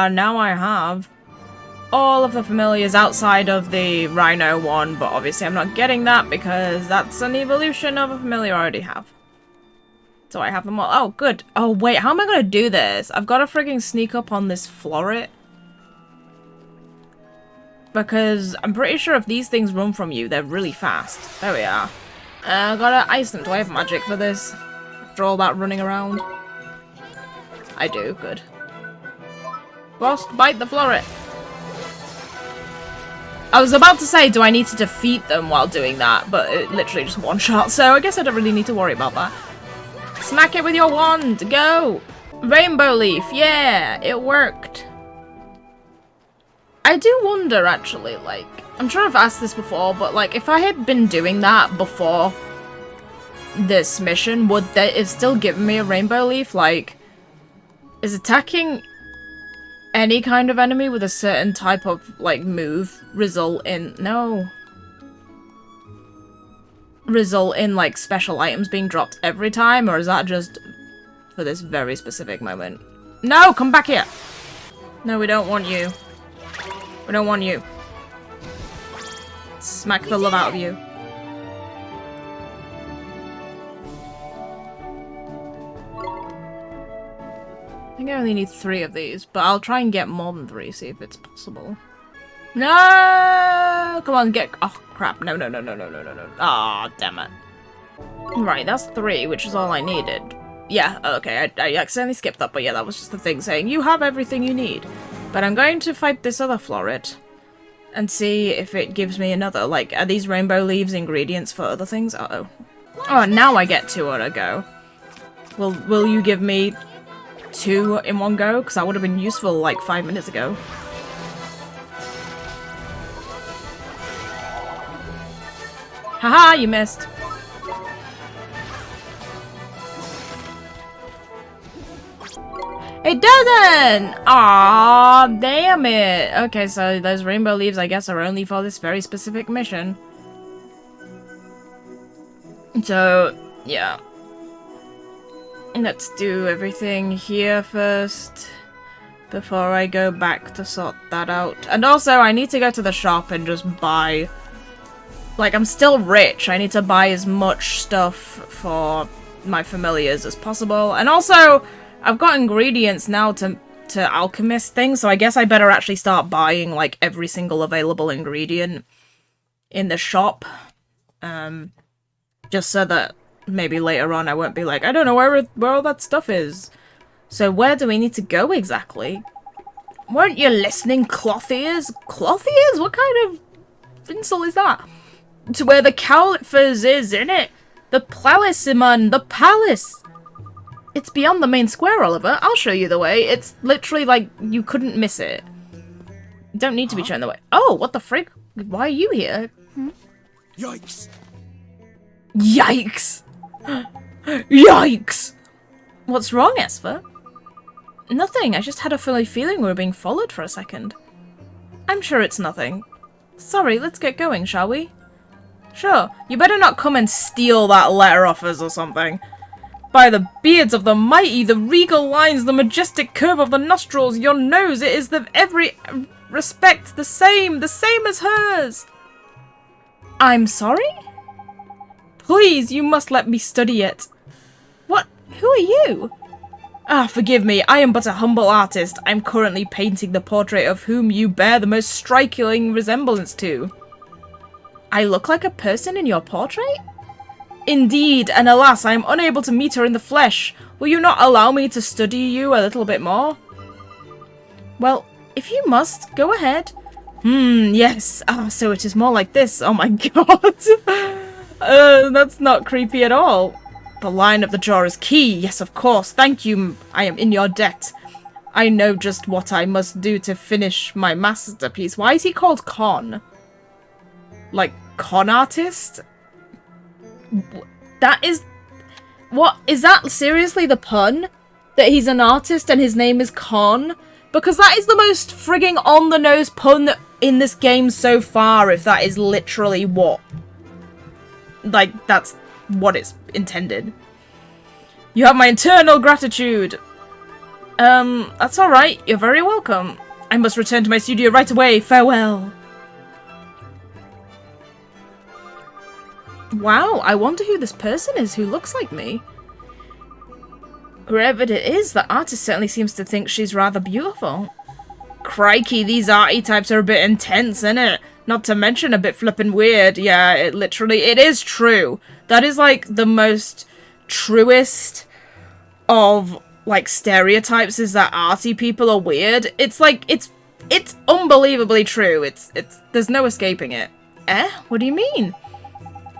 now I have all of the familiars outside of the Rhino one, but obviously I'm not getting that because that's an evolution of a familiar I already have. So I have them all. Oh, good. Oh, wait, how am I going to do this? I've got to frigging sneak up on this Floret. Because I'm pretty sure if these things run from you, they're really fast. There we are. I gotta ice them. Do I have magic for this? After all that running around? I do. Good. Frost, bite the Floret. I was about to say, do I need to defeat them while doing that? But it literally just one shot, so I guess I don't really need to worry about that. Smack it with your wand! Go! Rainbow leaf! Yeah! It worked! I do wonder, actually, like, I'm sure I've asked this before, but, like, if I had been doing that before this mission, would it still give me a rainbow leaf? Like, is attacking any kind of enemy with a certain type of, like, move result in... No. Result in, like, special items being dropped every time, or is that just for this very specific moment? No! Come back here! No, we don't want you. We don't want you. Smack the love out of you. I think I only need 3 of these, but I'll try and get more than 3, see if it's possible. No! Come on, get... Oh, crap. No, no, no, no, no, no, no, no. Aw, damn it. Right, that's 3, which is all I needed. Yeah, okay, I accidentally skipped that, but yeah, that was just the thing saying, you have everything you need. But I'm going to fight this other Floret and see if it gives me another. Like, are these rainbow leaves ingredients for other things? Uh-oh. Oh, now I get 2 at a go. Will you give me 2 in one go? Because that would have been useful like 5 minutes ago. Haha, you missed. It doesn't! Aw, damn it! Okay, so those rainbow leaves, I guess, are only for this very specific mission. So, yeah. Let's do everything here first, before I go back to sort that out. And also, I need to go to the shop and just buy... Like, I'm still rich. I need to buy as much stuff for my familiars as possible. And also... I've got ingredients now to alchemist things, so I guess I better actually start buying, like, every single available ingredient in the shop. Just so that maybe later on I won't be like, I don't know where all that stuff is. So where do we need to go exactly? Weren't you listening, cloth ears? Cloth ears? What kind of insult is that? To where the Cowlipha's is, innit? The palace, man, the palace! It's beyond the main square, Oliver. I'll show you the way. It's literally like you couldn't miss it. You don't need to be shown the way. Oh, what the frick? Why are you here? Yikes! Yikes! Yikes! What's wrong, Esper? Nothing. I just had a funny feeling we were being followed for a second. I'm sure it's nothing. Sorry, let's get going, shall we? Sure. You better not come and steal that letter off us or something. By the beards of the mighty, the regal lines, the majestic curve of the nostrils, your nose, it is the every respect the same as hers. I'm sorry? Please, you must let me study it. What? Who are you? Ah, forgive me, I am but a humble artist. I'm currently painting the portrait of whom you bear the most striking resemblance to. I look like a person in your portrait? Indeed, and alas, I am unable to meet her in the flesh. Will you not allow me to study you a little bit more? Well, if you must, go ahead. Yes. Ah, so it is more like this. Oh my god. That's not creepy at all. The line of the jaw is key. Yes, of course. Thank you. I am in your debt. I know just what I must do to finish my masterpiece. Why is he called Con? Like, con artist? That is... What? Is that seriously the pun? That he's an artist and his name is Con? Because that is the most frigging on-the-nose pun in this game so far, if that is literally what... Like, that's what it's intended. You have my eternal gratitude. That's alright. You're very welcome. I must return to my studio right away. Farewell. Wow, I wonder who this person is who looks like me. Whoever it is, the artist certainly seems to think she's rather beautiful. Crikey, these arty types are a bit intense, innit? Not to mention a bit flippin' weird. Yeah, it is true. That is, like, the most truest of, like, stereotypes is that arty people are weird. It's, like, it's unbelievably true. There's no escaping it. Eh? What do you mean?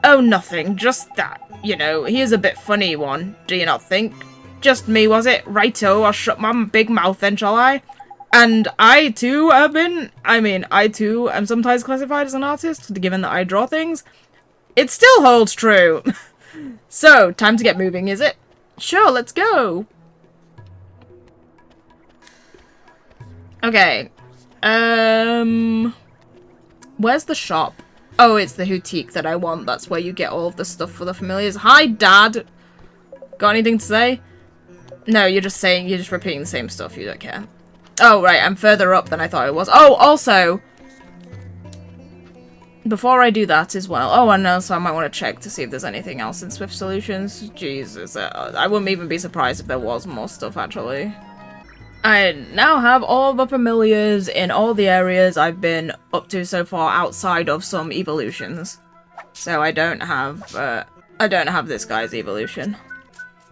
Oh, nothing. Just that, you know, he is a bit funny one, do you not think? Just me, was it? Righto, I'll shut my big mouth then, shall I? And I too am sometimes classified as an artist, given that I draw things. It still holds true. So, time to get moving, is it? Sure, let's go. Okay. Where's the shop? Oh, it's the boutique that I want. That's where you get all of the stuff for the familiars. Hi, Dad. Got anything to say? No, you're just repeating the same stuff. You don't care. Oh, right. I'm further up than I thought it was. Oh, also, before I do that as well. Oh, and also I might want to check to see if there's anything else in Swift Solutions. Jesus, I wouldn't even be surprised if there was more stuff, actually. I now have all the familiars in all the areas I've been up to so far outside of some evolutions. So I don't have this guy's evolution.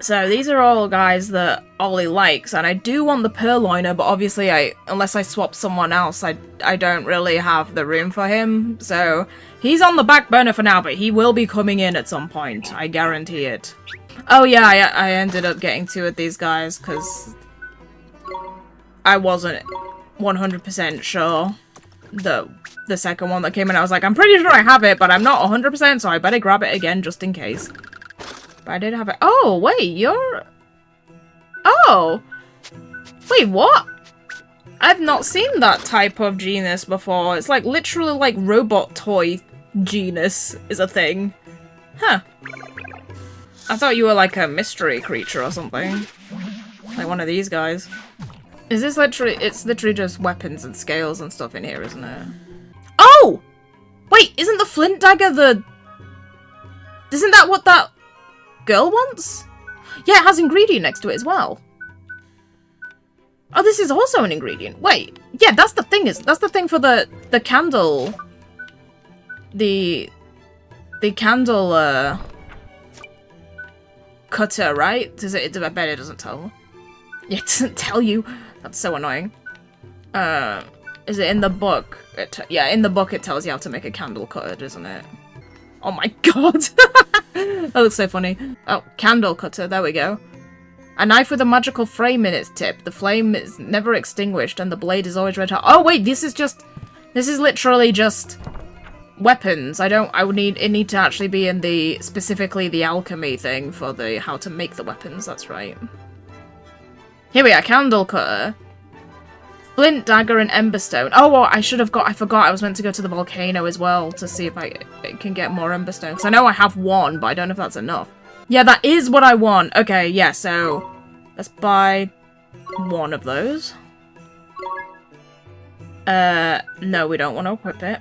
So these are all guys that Ollie likes, and I do want the Purloiner, but obviously unless I swap someone else, I don't really have the room for him. So he's on the back burner for now, but he will be coming in at some point. I guarantee it. Oh yeah, I ended up getting 2 of these guys because I wasn't 100% sure the second one that came in. I was like, I'm pretty sure I have it, but I'm not 100%, so I better grab it again just in case. But I did have it. Oh, wait, you're... Oh! Wait, what? I've not seen that type of genus before. It's like literally like robot toy genus is a thing. Huh. I thought you were like a mystery creature or something. Like one of these guys. Is this literally... It's literally just weapons and scales and stuff in here, isn't it? Oh! Wait, isn't the flint dagger the... Isn't that what that girl wants? Yeah, it has ingredient next to it as well. Oh, this is also an ingredient. Wait, yeah, that's the thing. That's the thing for the candle. The candle cutter, right? Does it? I bet it doesn't tell. Yeah, it doesn't tell you. That's so annoying. Is it in the book? Yeah, in the book it tells you how to make a candle cutter, doesn't it? Oh my god! That looks so funny. Oh, candle cutter, there we go. A knife with a magical flame in its tip. The flame is never extinguished and the blade is always red hot. Oh wait, this is literally just weapons. It need to actually be in specifically the alchemy thing for the how to make the weapons, that's right. Here we are, candle cutter. Flint, dagger, and emberstone. Oh, well, I forgot I was meant to go to the volcano as well to see if I can get more emberstone. Because I know I have 1, but I don't know if that's enough. Yeah, that is what I want. Okay, yeah, so let's buy 1 of those. No, we don't want to equip it.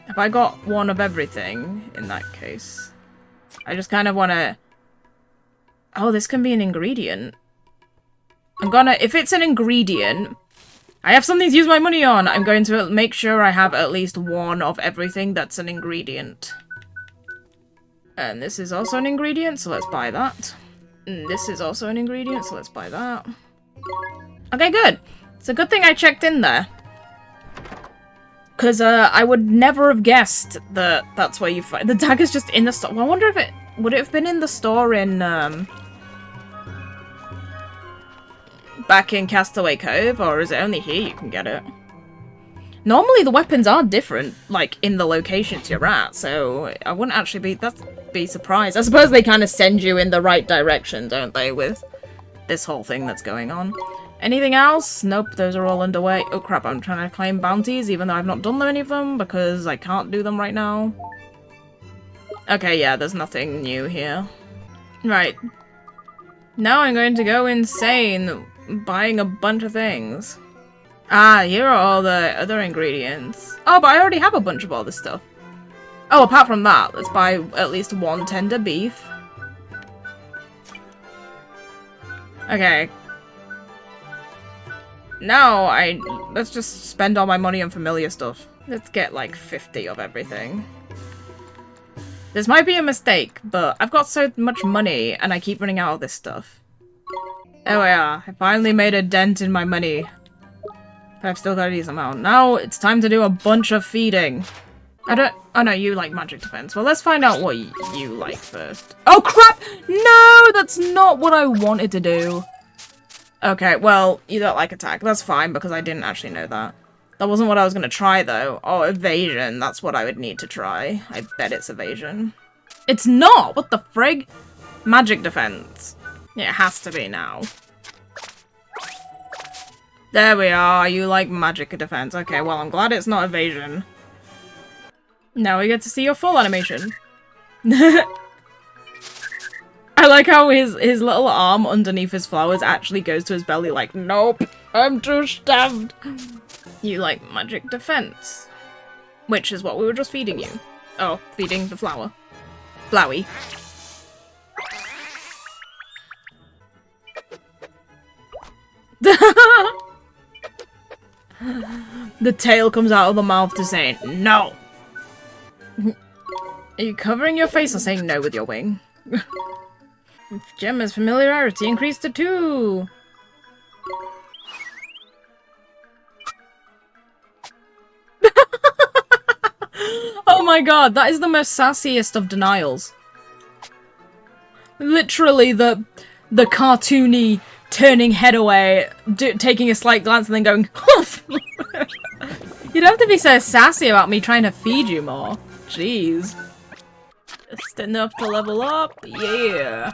Have I got 1 of everything in that case? I just kind of want to... Oh, this can be an ingredient. If it's an ingredient, I have something to use my money on. I'm going to make sure I have at least 1 of everything that's an ingredient. And this is also an ingredient, so let's buy that. And this is also an ingredient, so let's buy that. Okay, good. It's a good thing I checked in there. Because I would never have guessed that that's where you find... The dagger's just in the store. Well, I wonder if it... Would it have been in the store in... back in Castaway Cove, or is it only here you can get it? Normally the weapons are different, like, in the locations you're at, so I wouldn't actually be surprised. I suppose they kind of send you in the right direction, don't they, with this whole thing that's going on. Anything else? Nope, those are all underway. Oh crap, I'm trying to claim bounties, even though I've not done any of them, because I can't do them right now. Okay, yeah, there's nothing new here. Right. Now I'm going to go insane, buying a bunch of things. Ah, here are all the other ingredients. Oh, but I already have a bunch of all this stuff. Oh, apart from that, let's buy at least 1 tender beef. Okay. Now, let's just spend all my money on familiar stuff. Let's get like 50 of everything. This might be a mistake, but I've got so much money and I keep running out of this stuff. There we are. I finally made a dent in my money. But I've still got a decent amount. Now it's time to do a bunch of feeding. Oh no, you like magic defense. Well, let's find out what you like first. Oh crap! No, that's not what I wanted to do. Okay, well, you don't like attack. That's fine, because I didn't actually know that. That wasn't what I was going to try, though. Oh, evasion. That's what I would need to try. I bet it's evasion. It's not! What the frig? Magic defense. Yeah, it has to be now. There we are. You like magic defense. Okay, well, I'm glad it's not evasion. Now we get to see your full animation. I like how his little arm underneath his flowers actually goes to his belly like, nope, I'm too stuffed. You like magic defense. Which is what we were just feeding you. Oh, feeding the flower. Flowey. The tail comes out of the mouth to say, no! Are you covering your face or saying no with your wing? Gemma's familiarity increased to 2! Oh my god, that is the most sassiest of denials. Literally the cartoony turning head away, taking a slight glance and then going, Huff! You'd have to be so sassy about me trying to feed you more. Jeez. Just enough to level up, yeah.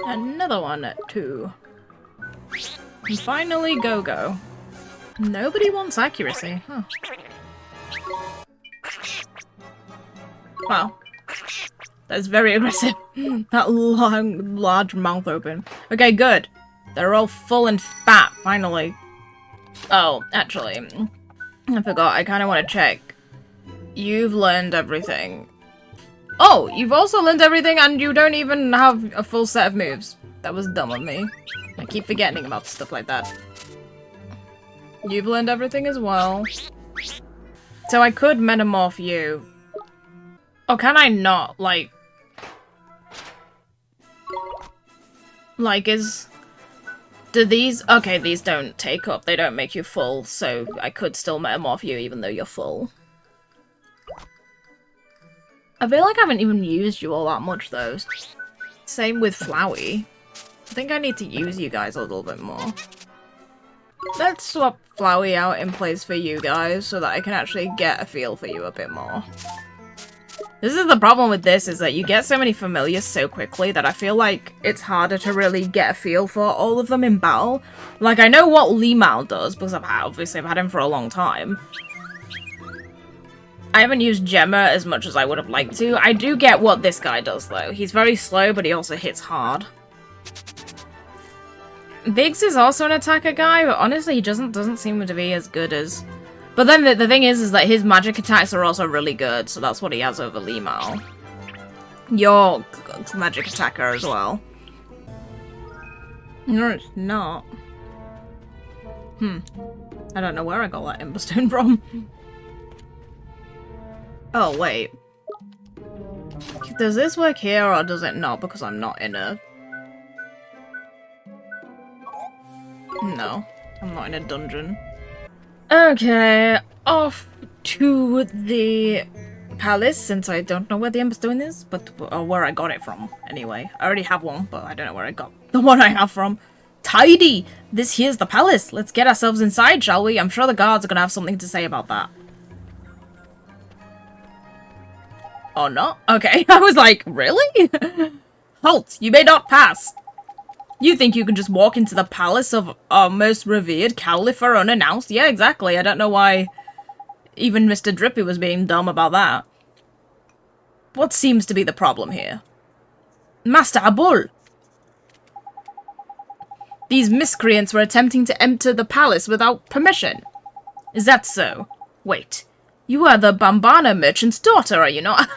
Another one at 2. And finally, go-go. Nobody wants accuracy, huh? Wow. That's very aggressive. That long, large mouth open. Okay, good. They're all full and fat, finally. Oh, actually, I forgot. I kind of want to check. You've learned everything. Oh, you've also learned everything and you don't even have a full set of moves. That was dumb of me. I keep forgetting about stuff like that. You've learned everything as well. So I could metamorph you. Or can I not? Like, do these... Okay, these don't take up. They don't make you full, so I could still metamorph you even though you're full. I feel like I haven't even used you all that much, though. Same with Flowey. I think I need to use you guys a little bit more. Let's swap Flowey out in place for you guys so that I can actually get a feel for you a bit more. This is the problem with this, is that you get so many familiars so quickly that I feel like it's harder to really get a feel for all of them in battle. Like, I know what Limal does, because I've had him for a long time. I haven't used Gemma as much as I would have liked to. I do get what this guy does, though. He's very slow, but he also hits hard. Biggs is also an attacker guy, but honestly, he doesn't seem to be as good as... But then the thing is that his magic attacks are also really good, so that's what he has over Limal. You're magic attacker as well. No, it's not. I don't know where I got that Ember Stone from. Oh, wait. Does this work here, or does it not? Because I'm not in a... No, I'm not in a dungeon. Okay, off to the palace, since I don't know where the Ember Stone is, but or where I got it from, anyway. I already have one, but I don't know where I got the one I have from. Tidy! This here's the palace. Let's get ourselves inside, shall we? I'm sure the guards are gonna have something to say about that. Or not? Okay, I was like, really? Halt! You may not pass! You think you can just walk into the palace of our most revered Cowlipha unannounced? Yeah, exactly. I don't know why even Mr. Drippy was being dumb about that. What seems to be the problem here? Master Abul! These miscreants were attempting to enter the palace without permission. Is that so? Wait, you are the Bambana merchant's daughter, are you not?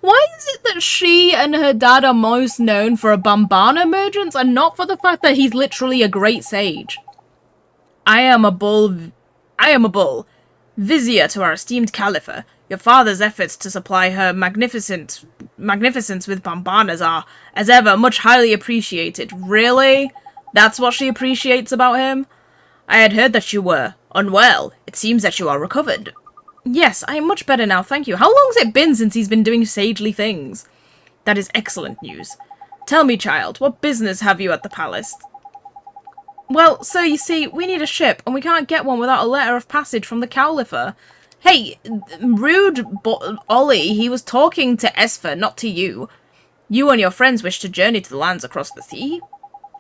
Why is it that she and her dad are most known for a Bambana merchants and not for the fact that he's literally a great sage? I am a bull, vizier to our esteemed Cowlipha. Your father's efforts to supply her magnificence with Bambanas are, as ever, much highly appreciated. Really? That's what she appreciates about him? I had heard that you were unwell. It seems that you are recovered. Yes, I am much better now, thank you. How long's it been since he's been doing sagely things? That is excellent news. Tell me, child, what business have you at the palace? Well, sir, you see, we need a ship, and we can't get one without a letter of passage from the Cowlipha. Hey, rude Ollie, he was talking to Esfer, not to you. You and your friends wish to journey to the lands across the sea?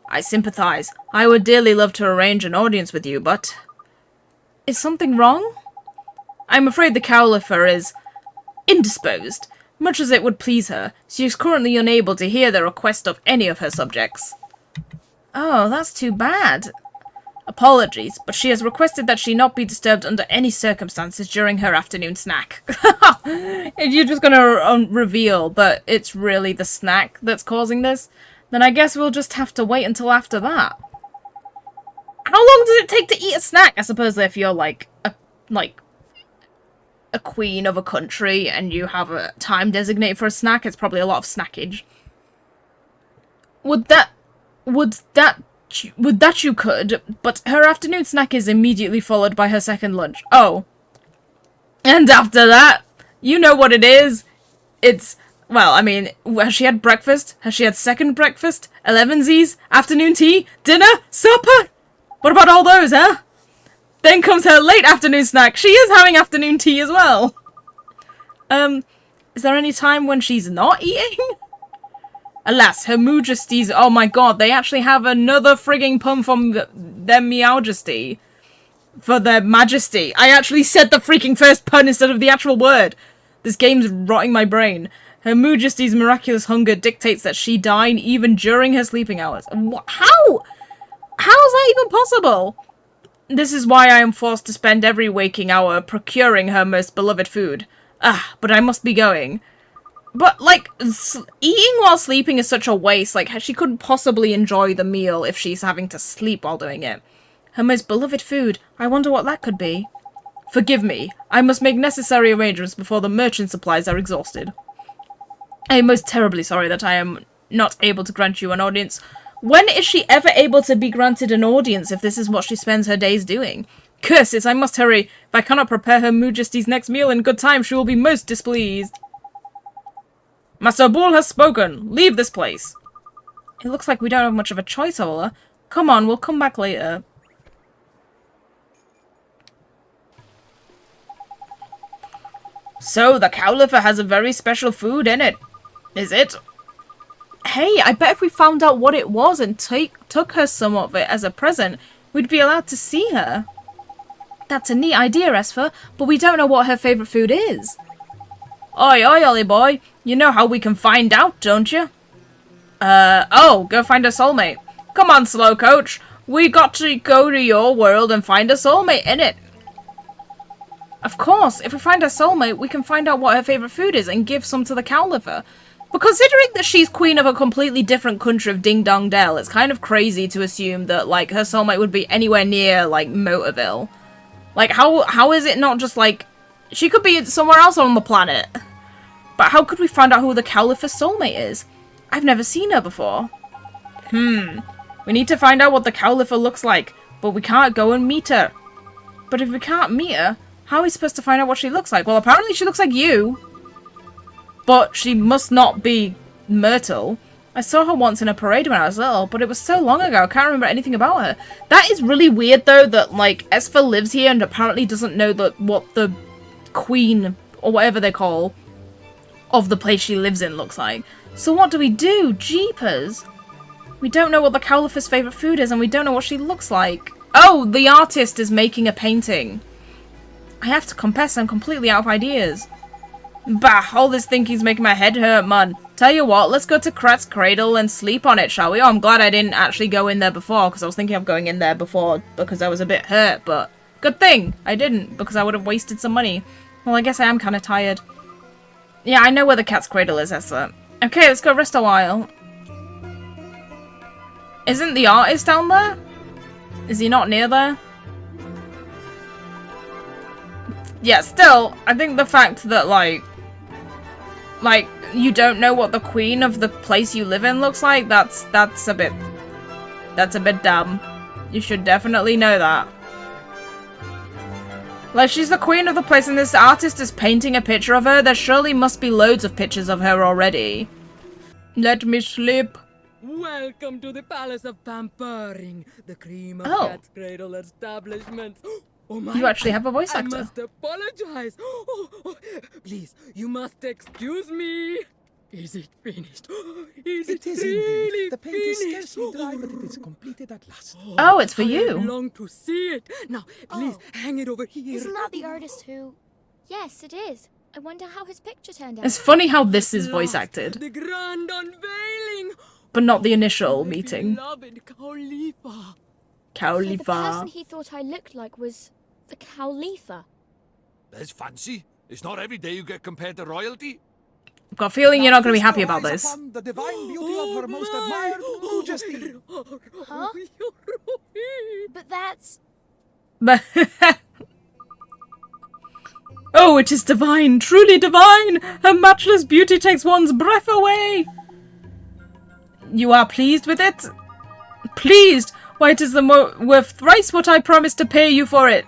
I sympathize. I would dearly love to arrange an audience with you, but... Is something wrong? I'm afraid the Cowlipha is indisposed. Much as it would please her, she is currently unable to hear the request of any of her subjects. Oh, that's too bad. Apologies, but she has requested that she not be disturbed under any circumstances during her afternoon snack. If you're just gonna reveal that it's really the snack that's causing this, then I guess we'll just have to wait until after that. How long does it take to eat a snack? I suppose if you're like a queen of a country and you have a time designated for a snack, it's probably a lot of snackage. Would that you could, but her afternoon snack is immediately followed by her second lunch. Oh. And after that, you know what it is. It's, well, I mean, has she had breakfast? Has she had second breakfast? 11sies? Afternoon tea? Dinner? Supper? What about all those, huh? Then comes her late afternoon snack. She is having afternoon tea as well. Is there any time when she's not eating? Alas, her Moojesty's... Oh my god, they actually have another frigging pun from their Meowjesty. For their majesty. I actually said the freaking first pun instead of the actual word. This game's rotting my brain. Her Moojesty's miraculous hunger dictates that she dine even during her sleeping hours. How? How is that even possible? This is why I am forced to spend every waking hour procuring her most beloved food. Ah, but I must be going. But, like, eating while sleeping is such a waste. Like, she couldn't possibly enjoy the meal if she's having to sleep while doing it. Her most beloved food. I wonder what that could be. Forgive me. I must make necessary arrangements before the merchant supplies are exhausted. I am most terribly sorry that I am not able to grant you an audience. When is she ever able to be granted an audience if this is what she spends her days doing? Curses, I must hurry. If I cannot prepare her Moojesty's next meal in good time, she will be most displeased. Master Bull has spoken. Leave this place. It looks like we don't have much of a choice, Ola. Come on, we'll come back later. So, the Cowlipha has a very special food in it. Is it? Hey, I bet if we found out what it was and took her some of it as a present, we'd be allowed to see her. That's a neat idea, Esfer, but we don't know what her favourite food is. Oi, oi, Ollie boy. You know how we can find out, don't you? Oh, go find a soulmate. Come on, slow coach. We got to go to your world and find a soulmate, innit? Of course, if we find a soulmate, we can find out what her favourite food is and give some to the Cowlipha. But considering that she's queen of a completely different country of Ding Dong Dell, it's kind of crazy to assume that, like, her soulmate would be anywhere near, like, Motorville. Like, how is it not just, like... She could be somewhere else on the planet. But how could we find out who the Cowlipha's soulmate is? I've never seen her before. We need to find out what the Cowlipha looks like, but we can't go and meet her. But if we can't meet her, how are we supposed to find out what she looks like? Well, apparently she looks like you. But she must not be Myrtle. I saw her once in a parade when I was little, but it was so long ago, I can't remember anything about her. That is really weird, though, that, like, Esfer lives here and apparently doesn't know that what the queen, or whatever they call, of the place she lives in looks like. So what do we do? Jeepers! We don't know what the Cowlipha's favourite food is, and we don't know what she looks like. Oh, the artist is making a painting. I have to confess, I'm completely out of ideas. Bah, all this thinking's making my head hurt, man. Tell you what, let's go to Krat's Cradle and sleep on it, shall we? Oh, I'm glad I didn't actually go in there before, because I was thinking of going in there before because I was a bit hurt, but good thing I didn't, because I would have wasted some money. Well, I guess I am kind of tired. Yeah, I know where the cat's cradle is, Esther. Okay, let's go rest a while. Isn't the artist down there? Is he not near there? Yeah, still, I think the fact that, like, you don't know what the queen of the place you live in looks like, that's a bit dumb. You should definitely know that. Like, she's the queen of the place and this artist is painting a picture of her. There surely must be loads of pictures of her already. Let me sleep. Welcome to the Palace of Pampering, the cream of Cat's Cradle establishment. Oh my! You actually have a voice actor. I must apologize. Please, you must excuse me. Is it finished? Is it really indeed. The paint is scarcely dry, but it is completed at last. Oh, it's for you. I long to see it. Now, please, hang it over here. Isn't that the artist who... Yes, it is. I wonder how his picture turned out. It's funny how this is voice acted. The grand unveiling. But not the initial meeting. Beloved Cowlipha. Cowlipha. So the person he thought I looked like was the Cowlipha. That's fancy. It's not every day you get compared to royalty. I've got a feeling you're not going to be happy about this. The divine beauty of her most admired Moojesty. Huh? But that's... But oh, it is divine, truly divine! Her matchless beauty takes one's breath away! You are pleased with it? Pleased? Why, it is worth thrice what I promised to pay you for it.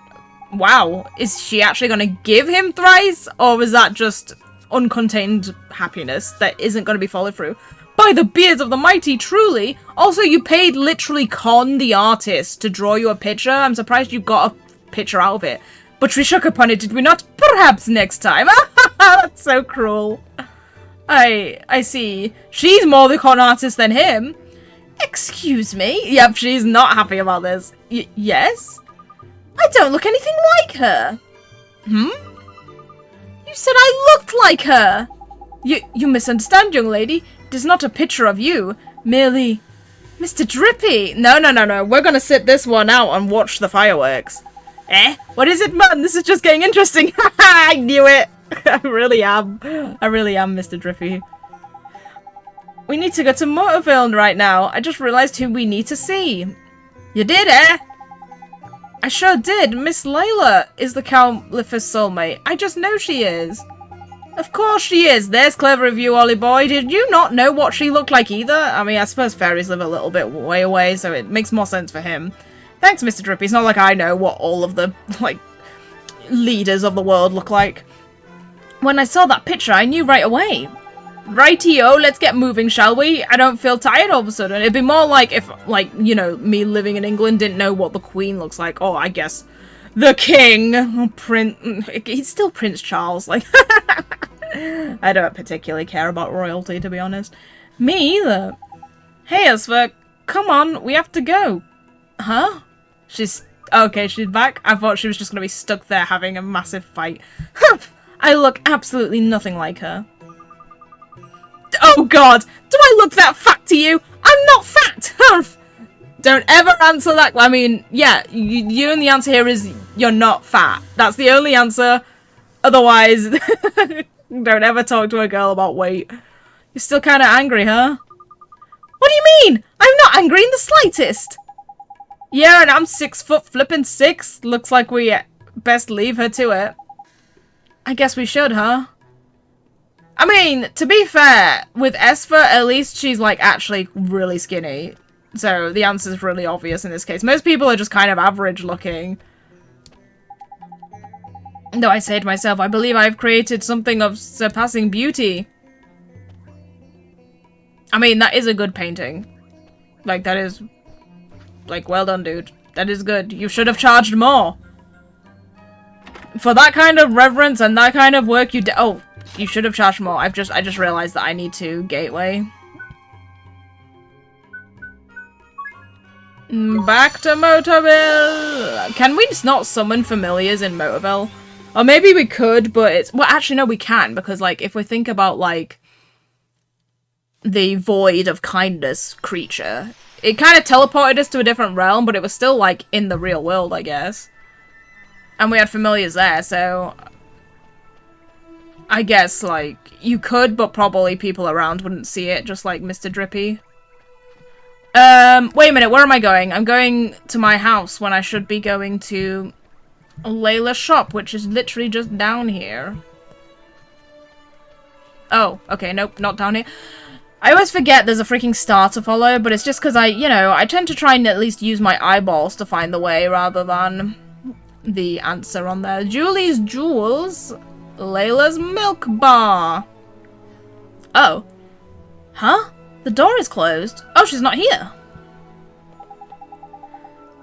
Wow, is she actually going to give him thrice? Or was that just uncontained happiness that isn't going to be followed through? By the beards of the mighty, truly! Also, you paid literally Con the artist to draw you a picture. I'm surprised you got a picture out of it. But we shook upon it, did we not? Perhaps next time. That's so cruel. I see. She's more the con artist than him. Excuse me? Yep, she's not happy about this. Yes? I don't look anything like her. Hmm? You said I looked like her. You misunderstand, young lady. It is not a picture of you. Merely... Mr. Drippy. No. We're gonna sit this one out and watch the fireworks. Eh? What is it, man? This is just getting interesting. I knew it. I really am, Mr. Drippy. We need to go to Motorville right now. I just realized who we need to see. You did, eh? I sure did. Miss Layla is the Cowlipha's soulmate. I just know she is. Of course she is. There's clever of you, Ollie boy. Did you not know what she looked like either? I mean, I suppose fairies live a little bit way away, so it makes more sense for him. Thanks, Mr. Drippy. It's not like I know what all of the, like, leaders of the world look like. When I saw that picture, I knew right away. Righty-o, let's get moving, shall we? I don't feel tired all of a sudden. It'd be more like if, like, you know, me living in England didn't know what the Queen looks like. Oh, I guess the King. Oh, he's still Prince Charles. Like, I don't particularly care about royalty, to be honest. Me either. Hey, Esfer, come on, we have to go. Huh? She's... Okay, she's back. I thought she was just going to be stuck there having a massive fight. I look absolutely nothing like her. Oh god! Do I look that fat to you? I'm not fat! Don't ever answer that. I mean, yeah, the only answer here is you're not fat. That's the only answer. Otherwise, don't ever talk to a girl about weight. You're still kind of angry, huh? What do you mean? I'm not angry in the slightest! Yeah, and I'm 6 foot flippin' 6. Looks like we best leave her to it. I guess we should, huh? I mean, to be fair, with Esper, at least she's, like, actually really skinny. So the answer's really obvious in this case. Most people are just kind of average looking. Though I say to myself, I believe I've created something of surpassing beauty. I mean, that is a good painting. Like, that is... Like, well done, dude. That is good. You should have charged more. For that kind of reverence and that kind of work you did. Oh, you should have charged more. I just realized that I need to gateway. Back to Motorville. Can we just not summon familiars in Motorville? Or maybe we could, but it's... Well, actually, no, we can, because, like, if we think about, like, the void of kindness creature, it kind of teleported us to a different realm, but it was still, like, in the real world, I guess. And we had familiars there, so... I guess, like, you could, but probably people around wouldn't see it, just like Mr. Drippy. Wait a minute, where am I going? I'm going to my house when I should be going to Layla's shop, which is literally just down here. Oh, okay, nope, not down here. I always forget there's a freaking star to follow, but it's just because I tend to try and at least use my eyeballs to find the way rather than the answer on there. Julie's Jewels, Layla's Milk Bar. Oh. Huh? The door is closed. Oh, she's not here.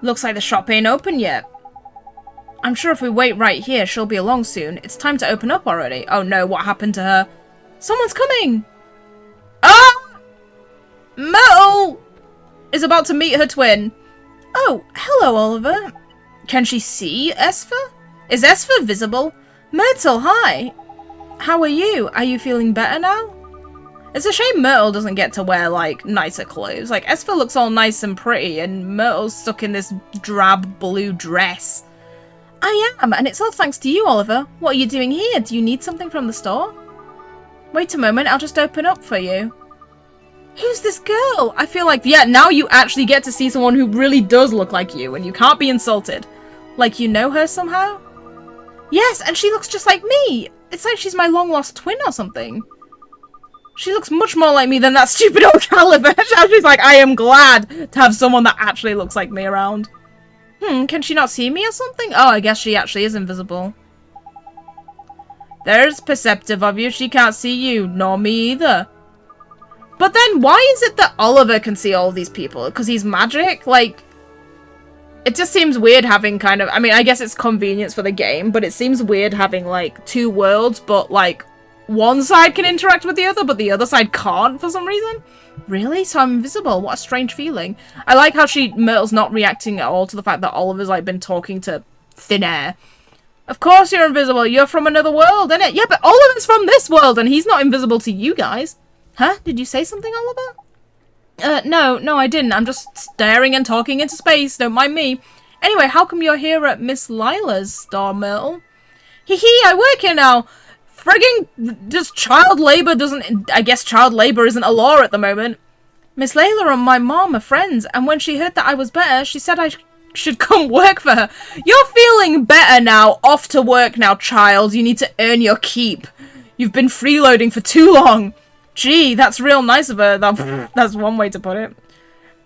Looks like the shop ain't open yet. I'm sure if we wait right here, she'll be along soon. It's time to open up already. Oh no, what happened to her? Someone's coming! Ah! Myrtle is about to meet her twin. Oh, hello, Oliver. Can she see Esper? Is Esper visible? Myrtle, hi. How are you? Are you feeling better now? It's a shame Myrtle doesn't get to wear, like, nicer clothes. Like, Esper looks all nice and pretty, and Myrtle's stuck in this drab blue dress. I am, and it's all thanks to you, Oliver. What are you doing here? Do you need something from the store? Wait a moment, I'll just open up for you. Who's this girl? I feel like, yeah, now you actually get to see someone who really does look like you, and you can't be insulted. Like, you know her somehow? Yes, and she looks just like me. It's like she's my long-lost twin or something. She looks much more like me than that stupid old Cowlipha. She's like, I am glad to have someone that actually looks like me around. Can she not see me or something? Oh, I guess she actually is invisible. There's perceptive of you. She can't see you, nor me either. But then, why is it that Oliver can see all these people? Because he's magic? Like, it just seems weird having kind of... I mean, I guess it's convenience for the game, but it seems weird having, like, two worlds, but, like, one side can interact with the other, but the other side can't for some reason. Really? So I'm invisible? What a strange feeling. I like how Myrtle's not reacting at all to the fact that Oliver's, like, been talking to thin air. Of course you're invisible. You're from another world, innit? Yeah, but Oliver's from this world, and he's not invisible to you guys. Huh? Did you say something, Oliver? No, I didn't. I'm just staring and talking into space. Don't mind me. Anyway, how come you're here at Miss Lila's store, Myrtle? Hee hee, I work here now. Frigging, just child labor doesn't... I guess child labor isn't a law at the moment. Miss Layla and my mom are friends, and when she heard that I was better, she said I should come work for her. You're feeling better now. Off to work now, child. You need to earn your keep. You've been freeloading for too long. Gee, that's real nice of her. That's one way to put it.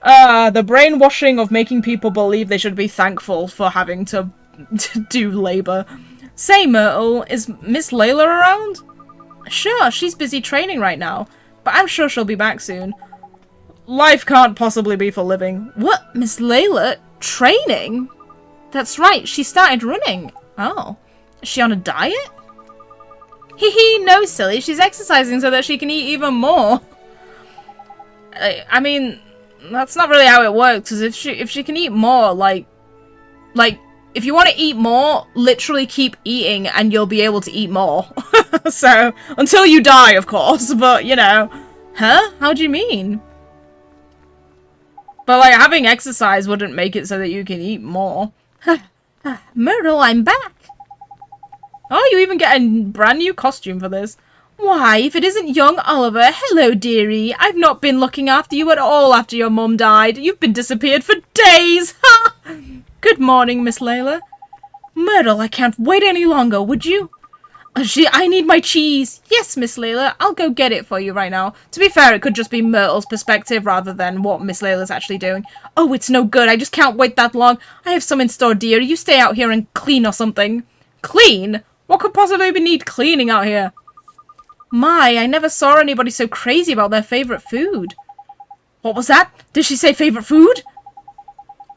The brainwashing of making people believe they should be thankful for having to do labor. Say, Myrtle, is Miss Layla around? Sure, she's busy training right now, but I'm sure she'll be back soon. Life can't possibly be for living. What? Miss Layla? Training? That's right, she started running. Oh. Is she on a diet? Hee hee, no silly, she's exercising so that she can eat even more. I mean, that's not really how it works, because if she can eat more, like, if you want to eat more, literally keep eating and you'll be able to eat more. So, until you die, of course, but, you know. Huh? How do you mean? But, like, having exercise wouldn't make it so that you can eat more. Myrtle, I'm back. Oh, you even get a brand new costume for this. Why, if it isn't young Oliver. Hello, dearie. I've not been looking after you at all after your mum died. You've been disappeared for days. Ha! Good morning, Miss Layla. Myrtle, I can't wait any longer, would you? I need my cheese. Yes, Miss Layla, I'll go get it for you right now. To be fair, it could just be Myrtle's perspective rather than what Miss Layla's actually doing. Oh, it's no good. I just can't wait that long. I have some in store, dear. You stay out here and clean or something. Clean? What could possibly need cleaning out here? My, I never saw anybody so crazy about their favourite food. What was that? Did she say favourite food?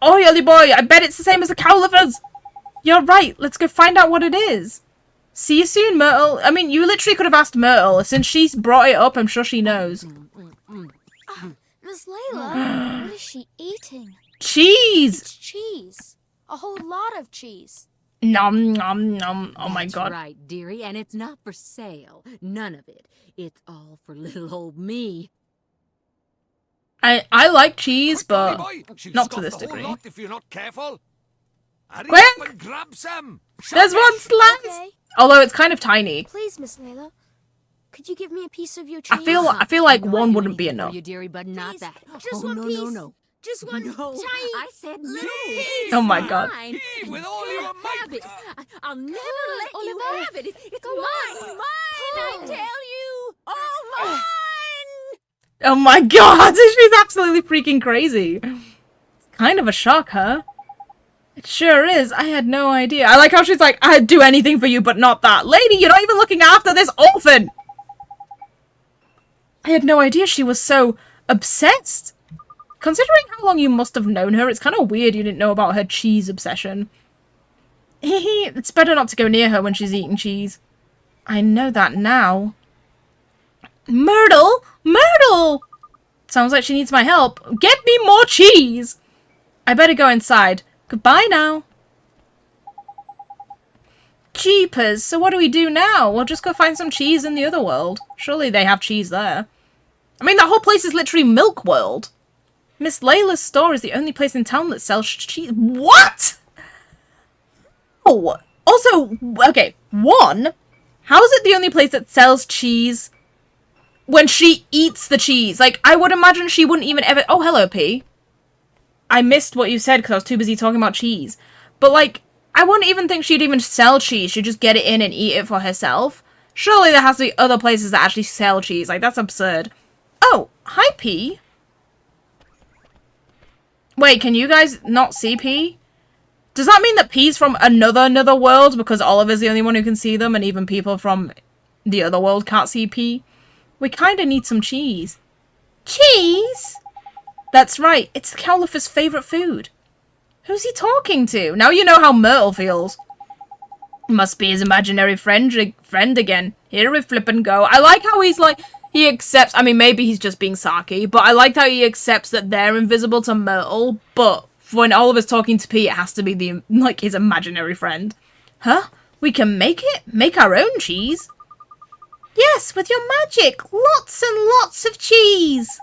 Oh, Yelly boy, I bet it's the same as the Cowlipha's. You're right. Let's go find out what it is. See you soon, Myrtle. I mean, you literally could have asked Myrtle. Since she's brought it up, I'm sure she knows. Miss Layla, what is she eating? Cheese! It's cheese. A whole lot of cheese. Nom nom nom. Oh my That's god. right, dearie, and it's not for sale. None of it. It's all for little old me. I like cheese, Quick, Ollie but boy, she'll not to scoff this the whole degree. lot if you're not careful. Hurry Quick! up and grab some. There's Sharpish. one slice. Okay. Although it's kind of tiny. Please, Miss Layla. Could you give me a piece of your cheese? I feel like I know one I'd do wouldn't be anything for enough. You, dearie, but not Please, that. just oh, one no, piece. no, no. Just one No, tiny I said no. little piece. Oh my god. Mine. Eat with all You your have might. it. I'll never on, let you Oliver. have it. It's Go mine. on. Mine, I Pull. tell you. Oh, mine. Oh my god, she's absolutely freaking crazy. It's kind of a shock, huh? It sure is. I had no idea. I like how she's like, I'd do anything for you, but not that. Lady, you're not even looking after this orphan! I had no idea she was so obsessed. Considering how long you must have known her, it's kind of weird you didn't know about her cheese obsession. Hehe, it's better not to go near her when she's eating cheese. I know that now. Myrtle! Myrtle! Sounds like she needs my help. Get me more cheese! I better go inside. Goodbye now. Jeepers, so what do we do now? We'll just go find some cheese in the other world. Surely they have cheese there. I mean, that whole place is literally Milk World. Miss Layla's store is the only place in town that sells cheese. What? Oh, also, okay, one, how is it the only place that sells cheese when she eats the cheese? Like, I would imagine she wouldn't even ever... Oh, hello, P. I missed what you said because I was too busy talking about cheese. But, like, I wouldn't even think she'd even sell cheese. She'd just get it in and eat it for herself. Surely there has to be other places that actually sell cheese. Like, that's absurd. Oh, hi, P. Wait, can you guys not see P? Does that mean that P's from another world because Oliver's the only one who can see them and even people from the other world can't see P? We kind of need some cheese. Cheese? That's right, it's the Cowlipha's favourite food. Who's he talking to? Now you know how Myrtle feels. Must be his imaginary friend again. Here we flip and go. I like how he's like, he accepts, I mean, maybe he's just being sarky, but I like how he accepts that they're invisible to Myrtle, but when Oliver's talking to P, it has to be the, like, his imaginary friend. Huh? We can make it? Make our own cheese? Yes, with your magic. Lots and lots of cheese.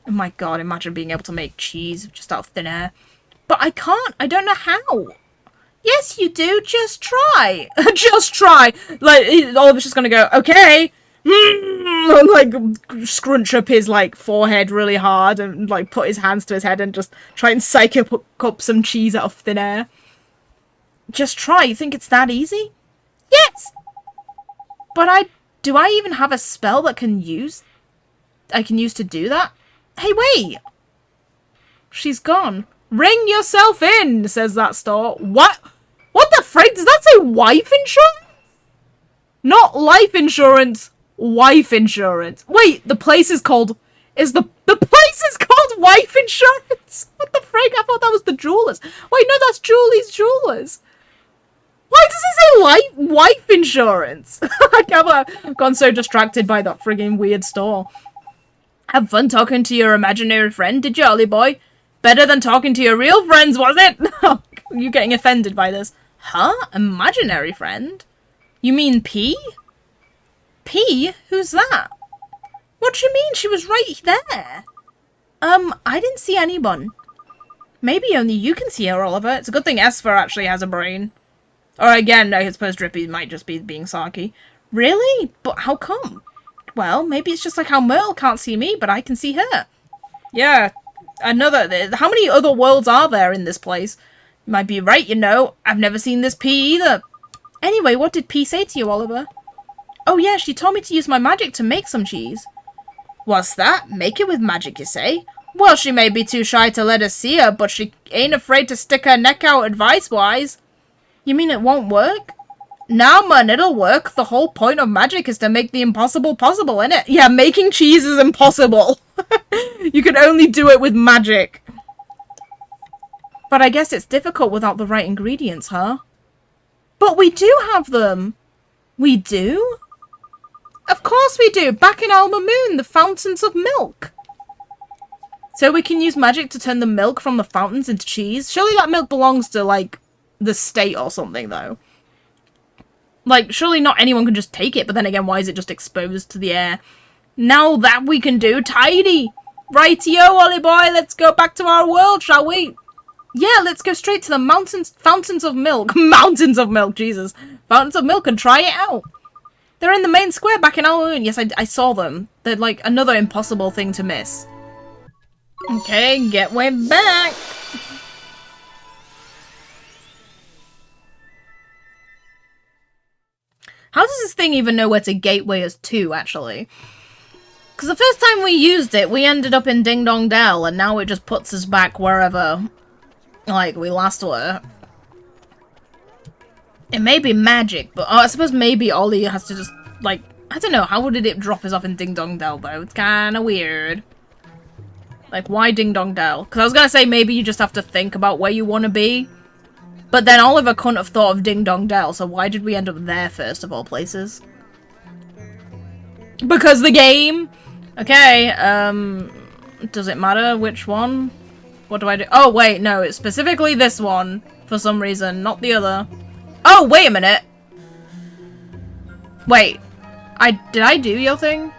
Oh my god, imagine being able to make cheese just out of thin air. But I can't. I don't know how. Yes, you do. Just try. Just try. Like, Oliver's just gonna go, okay. Like, scrunch up his, like, forehead really hard and, like, put his hands to his head and just try and psych up some cheese out of thin air. Just try. You think it's that easy? Yes! But do I even have a spell that I can use to do that? Hey, wait! She's gone. Ring yourself in, says that store. What? What the frick? Does that say wife insurance? Not life insurance. Wife insurance. Wait, the place is called... the place is called wife insurance? What the frick? I thought that was the jewelers. Wait, no, that's Julie's Jewelers. Why does it say wife insurance? I can't believe I've gone so distracted by that friggin' weird store. Have fun talking to your imaginary friend, did you, Ollie boy? Better than talking to your real friends, was it? You getting offended by this. Huh? Imaginary friend? You mean P? P? Who's that? What do you mean? She was right there. I didn't see anyone. Maybe only you can see her, Oliver. It's a good thing Esper actually has a brain. Or again, I suppose Drippy might just be being sarky. Really? But how come? Well, maybe it's just like how Myrtle can't see me, but I can see her. Yeah, how many other worlds are there in this place? You might be right, you know. I've never seen this P either. Anyway, what did P say to you, Oliver? Oh yeah, she told me to use my magic to make some cheese. What's that? Make it with magic, you say? Well, she may be too shy to let us see her, but she ain't afraid to stick her neck out advice-wise. You mean it won't work? Nah, man, it'll work. The whole point of magic is to make the impossible possible, innit? Yeah, making cheese is impossible. You can only do it with magic. But I guess it's difficult without the right ingredients, huh? But we do have them. We do? Of course we do. Back in Alma Moon, the fountains of milk. So we can use magic to turn the milk from the fountains into cheese? Surely that milk belongs to, like, the state or something, though. Like, surely not anyone can just take it, but then again, why is it just exposed to the air? Now that we can do, tidy! Rightio, Ollie boy, let's go back to our world, shall we? Yeah, let's go straight to the fountains of milk. Mountains of milk, Jesus. Fountains of milk and try it out. They're in the main square back in Alloon. Yes, I saw them. They're like another impossible thing to miss. Okay, get way back. How does this thing even know where to gateway us to, actually? Because the first time we used it, we ended up in Ding Dong Dell, and now it just puts us back wherever, like, we last were. It may be magic, but I suppose maybe Ollie has to just, like, I don't know, how did it drop us off in Ding Dong Dell, though? It's kind of weird. Like, why Ding Dong Dell? Because I was going to say maybe you just have to think about where you want to be. But then Oliver couldn't have thought of Ding Dong Dell, so why did we end up there first of all places? Because the game! Okay, does it matter which one? What do I do? Oh, wait, no, it's specifically this one, for some reason, not the other. Oh, wait a minute! Wait, did I do your thing?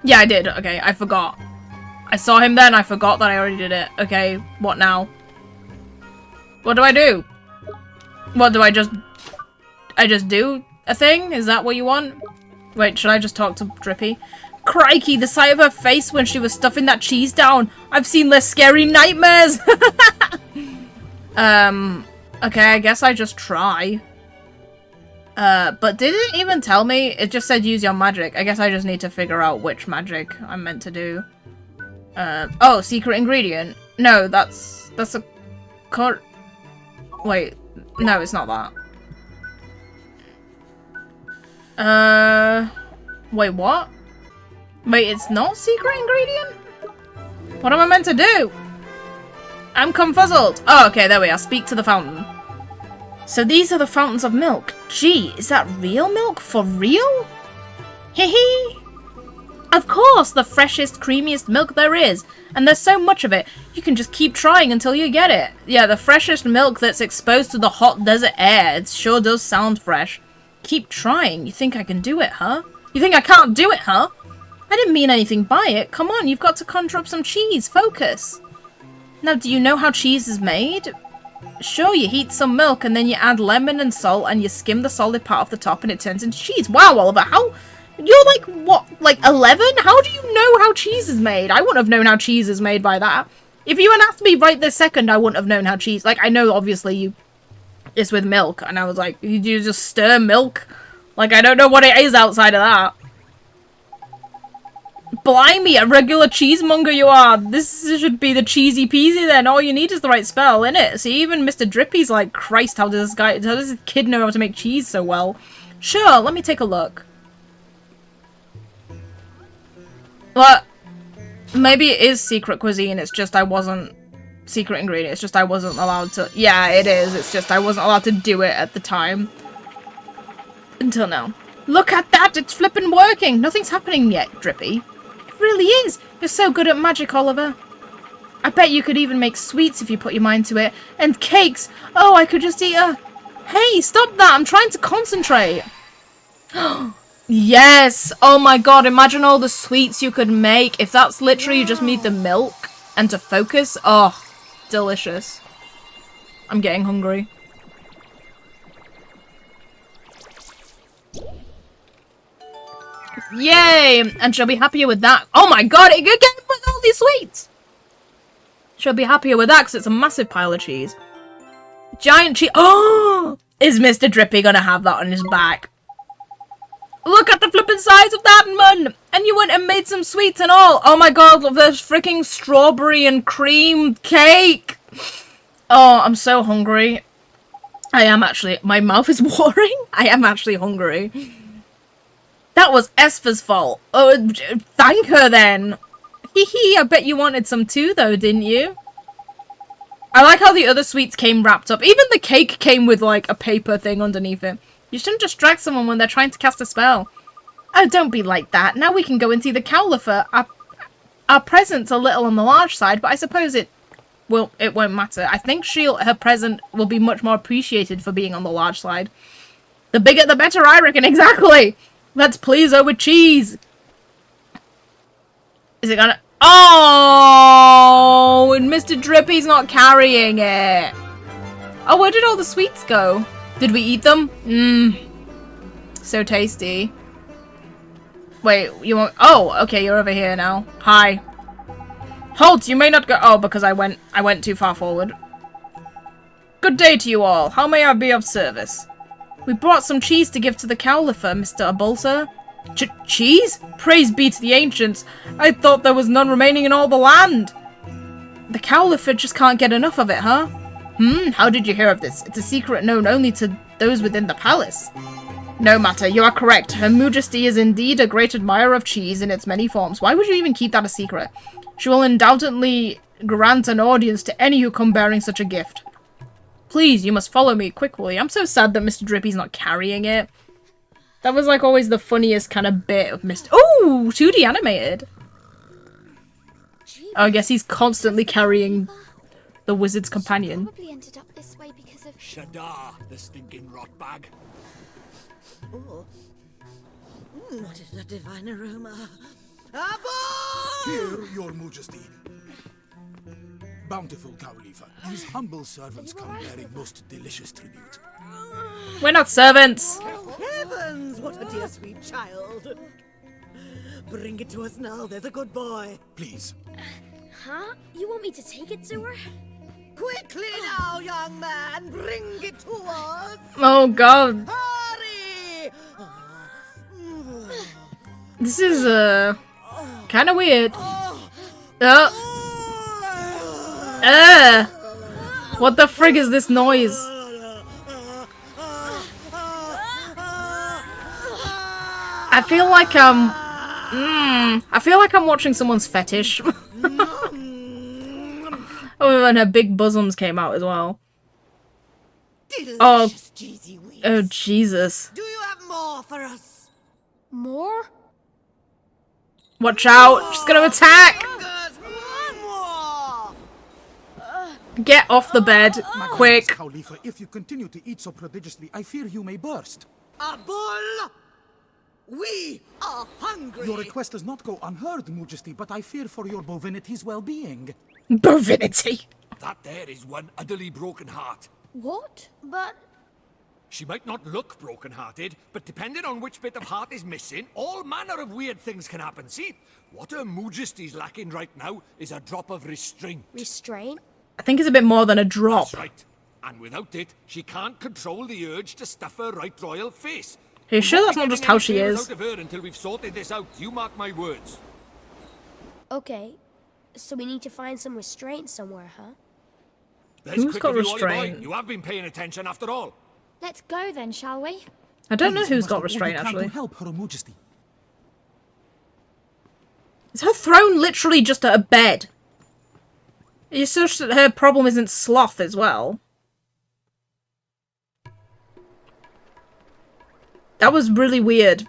Yeah, I did, okay, I forgot. I saw him then, I forgot that I already did it. Okay, what now? What do I do? What do I just do a thing? Is that what you want? Wait, should I just talk to Drippy? Crikey, the sight of her face when she was stuffing that cheese down. I've seen less scary nightmares. Okay, I guess I just try. But did it even tell me? It just said use your magic. I guess I just need to figure out which magic I'm meant to do. Oh, secret ingredient. No, that's a wait, no, it's not that. Wait, what? Wait, it's not secret ingredient? What am I meant to do? I'm confuzzled. Oh, okay, there we are. Speak to the fountain. So these are the fountains of milk. Gee, is that real milk? For real? Hee. Of course, the freshest, creamiest milk there is. And there's so much of it, you can just keep trying until you get it. Yeah, the freshest milk that's exposed to the hot desert air. It sure does sound fresh. Keep trying. You think I can do it, huh? You think I can't do it, huh? I didn't mean anything by it. Come on, you've got to conjure up some cheese. Focus. Now, do you know how cheese is made? Sure, you heat some milk and then you add lemon and salt and you skim the solid part off the top and it turns into cheese. Wow, Oliver, how... You're like, what, like 11? How do you know how cheese is made? I wouldn't have known how cheese is made by that. If you had asked me right this second, I wouldn't have known how cheese... Like, I know, obviously, it's with milk. And I was like, you just stir milk? Like, I don't know what it is outside of that. Blimey, a regular cheesemonger you are. This should be the cheesy peasy then. All you need is the right spell, innit? See, even Mr. Drippy's like, Christ, how does this kid know how to make cheese so well? Sure, let me take a look. But maybe it is secret cuisine, it's just I wasn't... Secret ingredient, it's just I wasn't allowed to... Yeah, it is, it's just I wasn't allowed to do it at the time. Until now. Look at that, it's flippin' working! Nothing's happening yet, Drippy. It really is! You're so good at magic, Oliver. I bet you could even make sweets if you put your mind to it. And cakes! Oh, I could just eat a... Hey, stop that! I'm trying to concentrate! Yes! Oh my god, imagine all the sweets you could make if that's literally you just need the milk and to focus. Oh, delicious. I'm getting hungry. Yay! And she'll be happier with that. Oh my god, it could get with all these sweets! She'll be happier with that because it's a massive pile of cheese. Giant cheese. Oh! Is Mr. Drippy gonna have that on his back? Look at the flippin' size of that, man! And you went and made some sweets and all. Oh my god, there's freaking strawberry and cream cake. Oh, I'm so hungry. I am actually, my mouth is watering. I am actually hungry. That was Esfer's fault. Oh, thank her then. Hee, I bet you wanted some too though, didn't you? I like how the other sweets came wrapped up. Even the cake came with like a paper thing underneath it. You shouldn't distract someone when they're trying to cast a spell. Oh, don't be like that. Now we can go and see the Cowlipha. Our present's a little on the large side, but I suppose it well, it won't matter. I think her present will be much more appreciated for being on the large side. The bigger the better, I reckon. Exactly! Let's please her with cheese! Is it gonna... Oh! And Mr. Drippy's not carrying it! Oh, where did all the sweets go? Did we eat them? Mmm. So tasty. Wait, you want... Oh, okay, you're over here now. Hi. Halt! You may not go... Oh, because I went too far forward. Good day to you all. How may I be of service? We brought some cheese to give to the Cowlipha, Mr. Abulsir. Cheese? Praise be to the ancients. I thought there was none remaining in all the land. The Cowlipha just can't get enough of it, huh? How did you hear of this? It's a secret known only to those within the palace. No matter, you are correct. Her Moojesty is indeed a great admirer of cheese in its many forms. Why would you even keep that a secret? She will undoubtedly grant an audience to any who come bearing such a gift. Please, you must follow me quickly. I'm so sad that Mr. Drippy's not carrying it. That was like always the funniest kind of bit of Mr. Oh, 2D animated. Oh, I guess he's constantly carrying the wizard's companion. Probably ended up this way because of... Shadar, the stinking rot bag. Oh. What is that divine aroma? Here, your Moojesty. Bountiful Cowlipha, these humble servants come bearing most delicious tribute. We're not servants. Heavens, what a dear sweet child. Bring it to us now, there's a good boy. Please. Huh? You want me to take it to her? Quickly now, young man, bring it to us. Oh god. Hurry! This is kind of weird. What the frig is this noise? I feel like I'm watching someone's fetish. Oh, and her big bosoms came out as well. Oh, cheesy wings. oh Jesus! Do you have more for us? More? Watch out! She's gonna attack! Good, more. Get off the bed, quick! Cowlipha, if you continue to eat so prodigiously, I fear you may burst. A bull! We are hungry. Your request does not go unheard, Moojesty, but I fear for your bovinity's well-being. Bovinity! That there is one utterly broken heart. What? But... She might not look broken-hearted, but depending on which bit of heart is missing, all manner of weird things can happen. See, what her Moojesty's lacking right now is a drop of restraint. Restraint? I think it's a bit more than a drop. That's right. And without it, she can't control the urge to stuff her right royal face. Are you sure that's not just how she is? Out of her until we've sorted this out. You mark my words. Okay, so we need to find some restraint somewhere, huh? There's Who's quick got of you, Ollie boy. restraint? You have been paying attention after all. Let's go then, shall we? I don't know Please, who's must got do all you restraint, can actually. To help her Moojesty. Is her throne literally just a bed? It's just that her problem isn't sloth as well. That was really weird.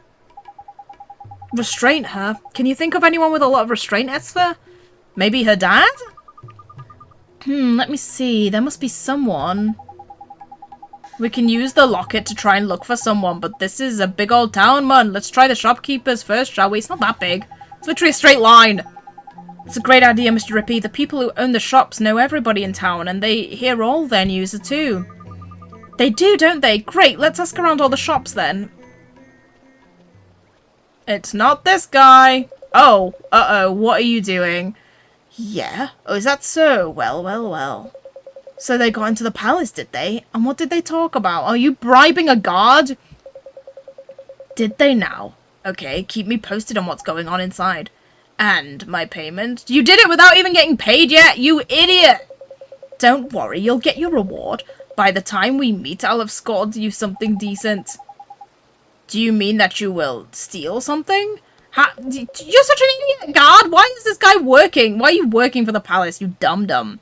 Restraint her? Can you think of anyone with a lot of restraint, Esper? Maybe her dad? Let me see. There must be someone. We can use the locket to try and look for someone, but this is a big old town, man. Let's try the shopkeepers first, shall we? It's not that big. It's literally a straight line. It's a great idea, Mr. Rippy. The people who own the shops know everybody in town, and they hear all their news too. They do, don't they? Great, let's ask around all the shops then. It's not this guy. Oh, uh-oh, what are you doing? Yeah? Oh, is that so? Well, well, well. So they got into the palace, did they? And what did they talk about? Are you bribing a guard? Did they now? Okay, keep me posted on what's going on inside. And my payment? You did it without even getting paid yet, you idiot! Don't worry, you'll get your reward. By the time we meet, I'll have scored you something decent. Do you mean that you will steal something? You're such an idiot, guard! Why is this guy working? Why are you working for the palace, you dum-dum?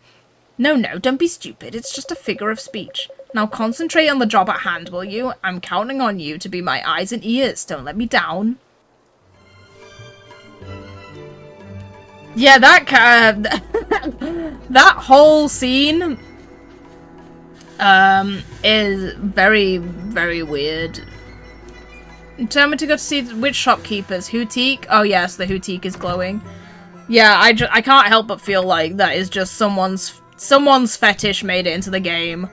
No, don't be stupid. It's just a figure of speech. Now concentrate on the job at hand, will you? I'm counting on you to be my eyes and ears. Don't let me down. Yeah, that that whole scene is very, very weird. Tell me to go to see which shopkeepers. Hootique? Oh yes, the Hootique is glowing. Yeah, I can't help but feel like that is just someone's fetish made it into the game.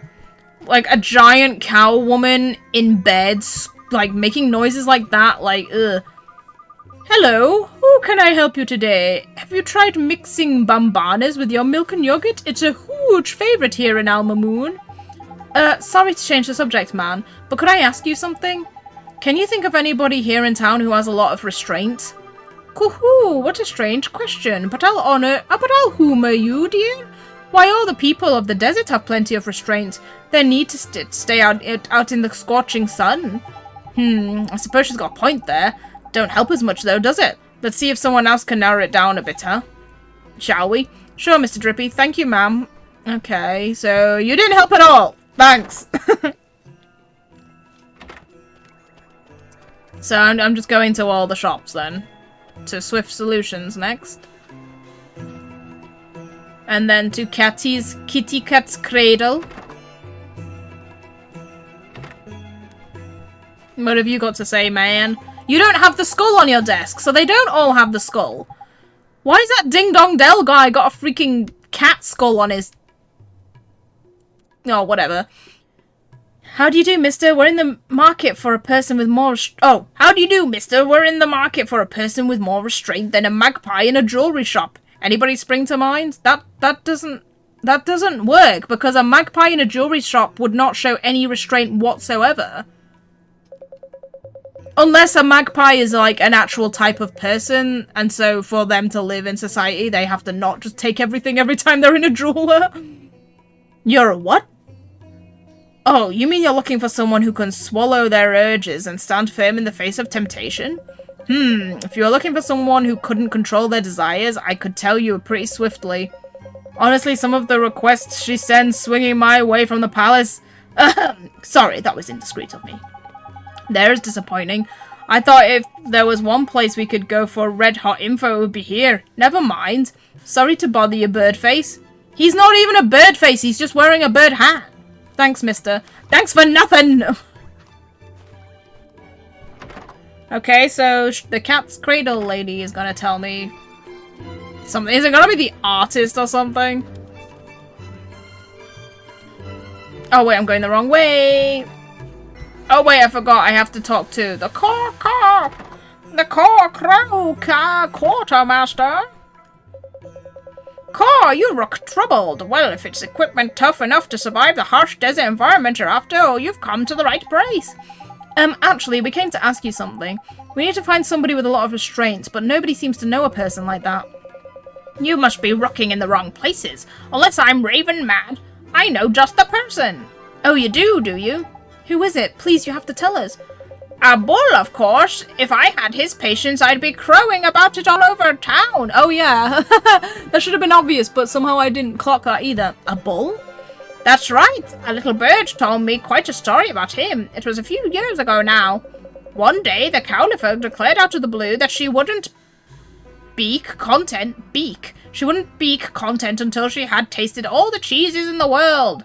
Like a giant cow woman in bed, like making noises like that, like ugh. Hello, who can I help you today? Have you tried mixing bambanas with your milk and yogurt? It's a huge favorite here in Alma Moon. Sorry to change the subject, man, but could I ask you something? Can you think of anybody here in town who has a lot of restraint? Coo-hoo, what a strange question, but I'll humour you, dear. Why, all the people of the desert have plenty of restraint. They need to stay out in the scorching sun. I suppose she's got a point there. Don't help as much though, does it? Let's see if someone else can narrow it down a bit, huh? Shall we? Sure, Mr. Drippy. Thank you, ma'am. Okay, so you didn't help at all. Thanks. So I'm just going to all the shops then. To Swift Solutions next. And then to Kitty Cat's Cradle. What have you got to say, man? You don't have the skull on your desk, so they don't all have the skull. Why is that Ding Dong Dell guy got a freaking cat skull on his... Oh, whatever. How do you do, mister? We're in the market for a person with more... Oh, how do you do, mister? We're in the market for a person with more restraint than a magpie in a jewelry shop. Anybody spring to mind? That doesn't work, because a magpie in a jewelry shop would not show any restraint whatsoever. Unless a magpie is like an actual type of person, and so for them to live in society, they have to not just take everything every time they're in a jeweler. You're a what? Oh, you mean you're looking for someone who can swallow their urges and stand firm in the face of temptation? If you're looking for someone who couldn't control their desires, I could tell you pretty swiftly. Honestly, some of the requests she sends swinging my way from the palace... Sorry, that was indiscreet of me. There's disappointing. I thought if there was one place we could go for red-hot info, it would be here. Never mind. Sorry to bother you, Birdface. He's not even a birdface, he's just wearing a bird hat. Thanks, mister. Thanks for nothing! Okay, so the Cat's Cradle lady is gonna tell me something. Is it gonna be the artist or something? Oh wait, I'm going the wrong way! Oh wait, I forgot I have to talk to the quartermaster. Caw, you look troubled. Well, if it's equipment tough enough to survive the harsh desert environment you're after, you've come to the right place. Actually, we came to ask you something. We need to find somebody with a lot of restraint, but nobody seems to know a person like that. You must be rooking in the wrong places. Unless I'm raving mad, I know just the person. Oh, you do you? Who is it? Please, you have to tell us. A bull, of course. If I had his patience, I'd be crowing about it all over town. Oh, yeah. That should have been obvious, but somehow I didn't clock that either. A bull? That's right. A little bird told me quite a story about him. It was a few years ago now. One day, the Cowlipha declared out of the blue that she wouldn't beak content until she had tasted all the cheeses in the world.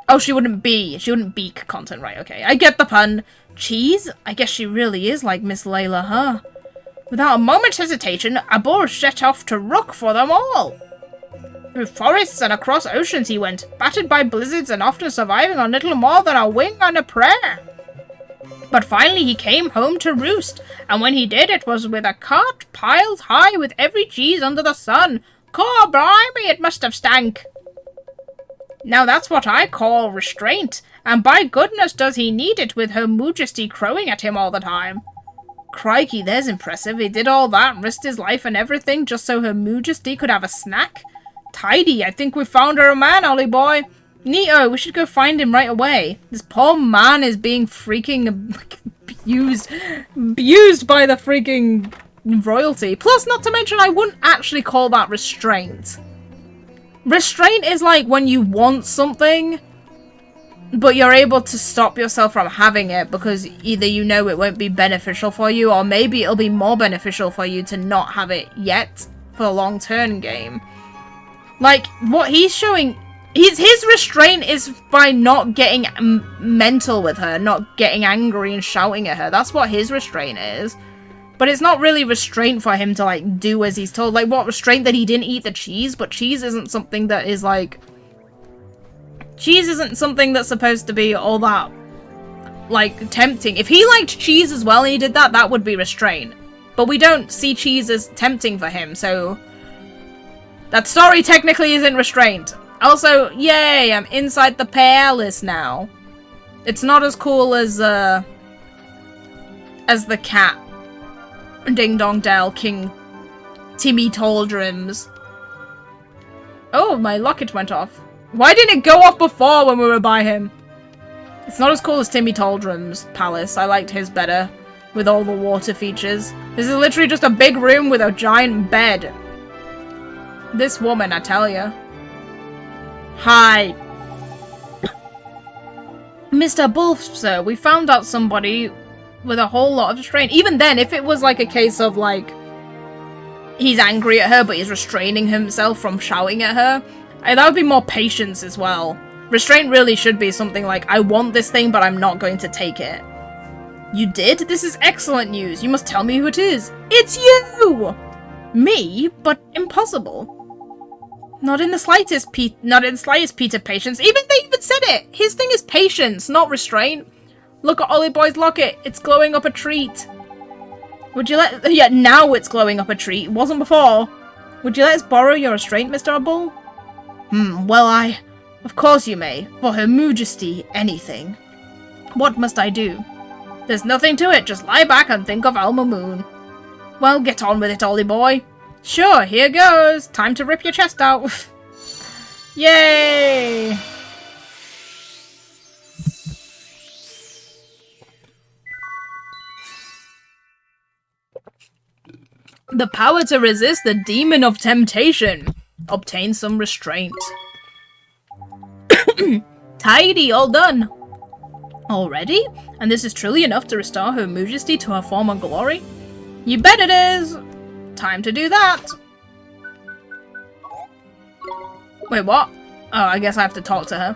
Oh, she wouldn't beak content, right, okay. I get the pun. Cheese? I guess she really is like Miss Layla, huh? Without a moment's hesitation, a bull set off to rook for them all. Through forests and across oceans he went, battered by blizzards and often surviving on little more than a wing and a prayer. But finally he came home to roost, and when he did, it was with a cart piled high with every cheese under the sun. Caw blimey, it must have stank. Now that's what I call restraint, and by goodness does he need it with her Moojesty crowing at him all the time. Crikey, there's impressive. He did all that, risked his life and everything, just so her Moojesty could have a snack? Tidy, I think we found her a man, Ollie boy. Neato, we should go find him right away. This poor man is being freaking abused by the freaking royalty. Plus, not to mention, I wouldn't actually call that restraint. Restraint is like when you want something, but you're able to stop yourself from having it because either you know it won't be beneficial for you, or maybe it'll be more beneficial for you to not have it yet, super long turn game. Like, what he's showing... His restraint is by not getting mental with her, not getting angry and shouting at her. That's what his restraint is. But it's not really restraint for him to, like, do as he's told. Like, what restraint that he didn't eat the cheese? But cheese isn't something that is, like... Cheese isn't something that's supposed to be all that, like, tempting. If he liked cheese as well and he did that, that would be restraint. But we don't see cheese as tempting for him, so... That story technically isn't restraint. Also, yay, I'm inside the palace now. It's not as cool as the cat. Ding Dong Dell, King Timmy Taldrums. Oh, my locket went off. Why didn't it go off before when we were by him? It's not as cool as Timmy Taldrum's palace. I liked his better, with all the water features. This is literally just a big room with a giant bed. This woman, I tell ya. Hi. Mr. Bulf, sir, we found out somebody with a whole lot of restraint. Even then, if it was like a case of like, he's angry at her but he's restraining himself from shouting at her, that would be more patience as well. Restraint really should be something like, I want this thing but I'm not going to take it. You did? This is excellent news. You must tell me who it is. It's you! Me? But impossible. Not in the slightest, Peter, patience. They even said it! His thing is patience, not restraint. Look at Ollie Boy's locket. It's glowing up a treat. Would you let... Yeah, now it's glowing up a treat. It wasn't before. Would you let us borrow your restraint, Mr. Bull? Well, Of course you may. For Her Moojesty, anything. What must I do? There's nothing to it. Just lie back and think of Alma Moon. Well, get on with it, Ollie Boy. Sure, here goes. Time to rip your chest out. Yay! The power to resist the demon of temptation. Obtain some restraint. Tidy, all done. Already? And this is truly enough to restore Her Moojesty to her former glory? You bet it is! Time to do that! Wait, what? Oh, I guess I have to talk to her.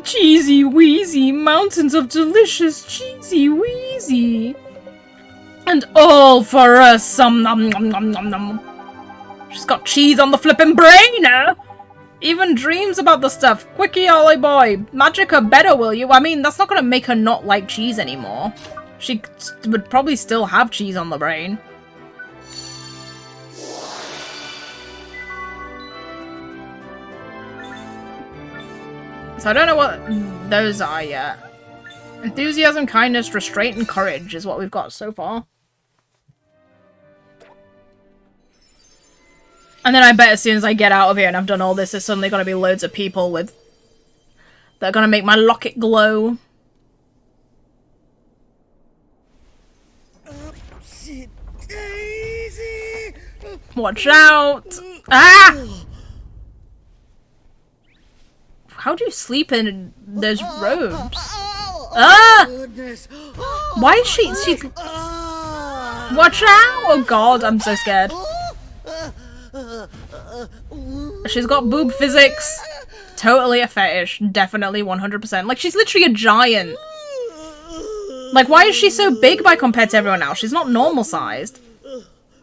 Cheesy wheezy, mountains of delicious cheesy wheezy. And all for us, some nom nom nom nom nom. She's got cheese on the flippin' brain, Even dreams about the stuff. Quickie, Ollie Boy. Magic her better, will you? I mean, that's not gonna make her not like cheese anymore. She would probably still have cheese on the brain. So I don't know what those are yet. Enthusiasm, kindness, restraint, and courage is what we've got so far. And then I bet as soon as I get out of here and I've done all this, there's suddenly going to be loads of people that are going to make my locket glow. Watch out! Ah! How do you sleep in those robes? Ah! Why is she's... Watch out! Oh god, I'm so scared. She's got boob physics. Totally a fetish. Definitely 100%. Like, she's literally a giant. Like, why is she so big by compared to everyone else? She's not normal sized.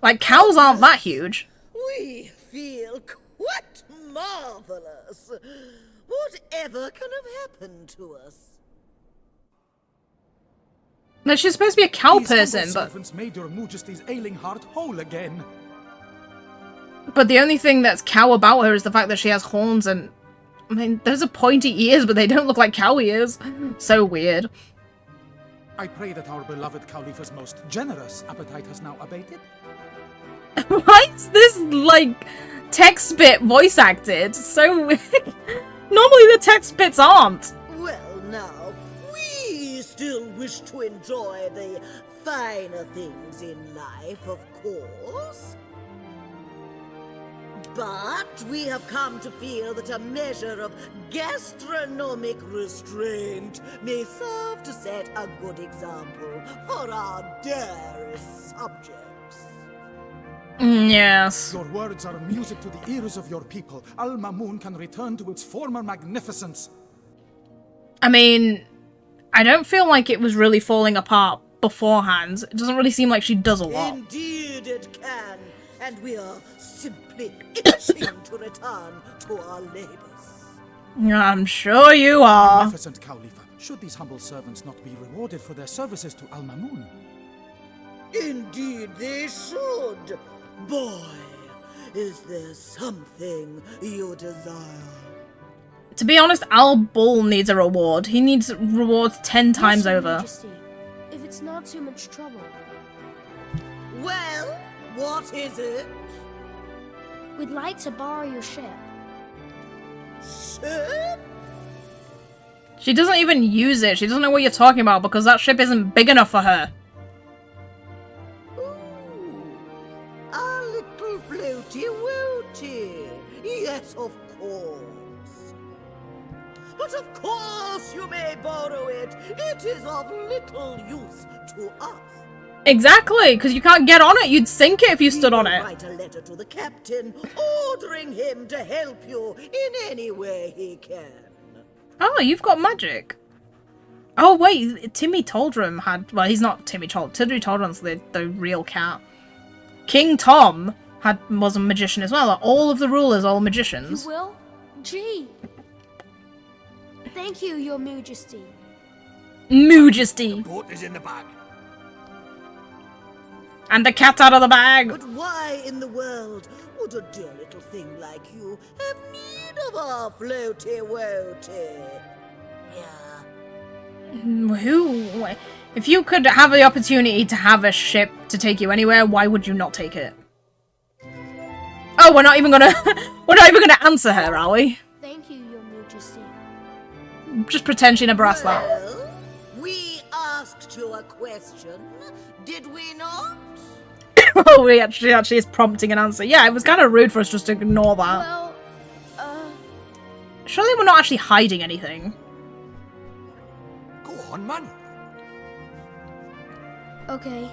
Like, cows aren't that huge. We feel quite marvelous. Whatever can have happened to us? No, she's supposed to be a cow These person, humble but... servants made your Moojesty's ailing heart whole again. But the only thing that's cow about her is the fact that she has horns and... I mean, those are pointy ears, but they don't look like cow ears. So weird. I pray that our beloved Cowlipha's most generous appetite has now abated. Why is this, like, text bit voice acted? So weird. Normally the text bits aren't. Well, now, we still wish to enjoy the finer things in life, of course. But we have come to feel that a measure of gastronomic restraint may serve to set a good example for our dearest subjects. Yes. Your words are music to the ears of your people. Al Mamoon can return to its former magnificence. I mean, I don't feel like it was really falling apart beforehand. It doesn't really seem like she does a lot. Indeed it can, and we are simply itching to return to our labors. I'm sure you are. Magnificent Cowlipha, should these humble servants not be rewarded for their services to Al Mamoon? Indeed they should. Boy, is there something you desire? To be honest, Al Bull needs a reward. He needs rewards 10 times Yes, Your over. Majesty, if it's not too much trouble. Well, what is it? We'd like to borrow your ship. Ship? She doesn't even use it. She doesn't know what you're talking about because that ship isn't big enough for her. Ooh, a little floaty woaty. Yes, of course. But of course you may borrow it. It is of little use to us. Exactly, because you can't get on it. You'd sink it if you stood on We will it. write a letter to the captain, ordering him to help you in any way he can. Oh, you've got magic. Oh, wait. Timmy Toldrum had... Well, he's not Timmy Toldrum. Timmy Toldrum's the real cat. King Tom was a magician as well. All of the rulers are all You magicians. will? Gee. Thank you, Your Majesty. Moojesty. Boat is in the bag. And the cat's out of the bag. But why in the world would a dear little thing like you have need of our floaty woaty? Yeah. Who? If you could have the opportunity to have a ship to take you anywhere, why would you not take it? Oh, we're not even gonna answer her, are we? Thank you, Your Majesty. Just pretend she never asked that. Well, we asked you a question, did we not? Oh, we actually is prompting an answer. Yeah, it was kind of rude for us just to ignore that. Well, Surely we're not actually hiding anything. Go on, man. okay.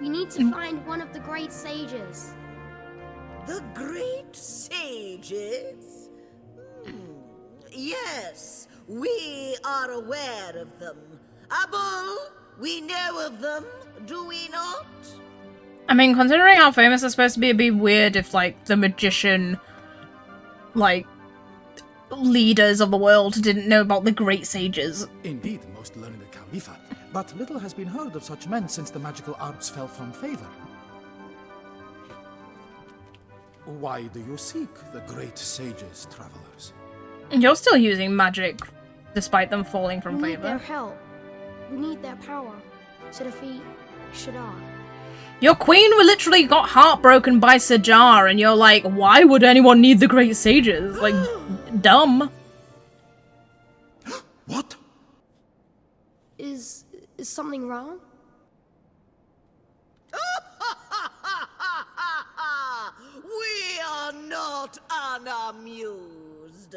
We need to find one of the great sages. The great sages? Yes, we are aware of them. Abul, we know of them, do we not? I mean, considering how famous they're supposed to be, it'd be weird if, like, the magician, like, leaders of the world didn't know about the great sages. Indeed, most learned Cowlipha. But little has been heard of such men since the magical arts fell from favor. Why do you seek the great sages, travelers? You're still using magic, despite them falling from We need their favor. help. We need their power to defeat Shadar. Your queen literally got heartbroken by Sajar, and you're like, why would anyone need the great sages? Like, dumb. What? Is something wrong? We are not unamused.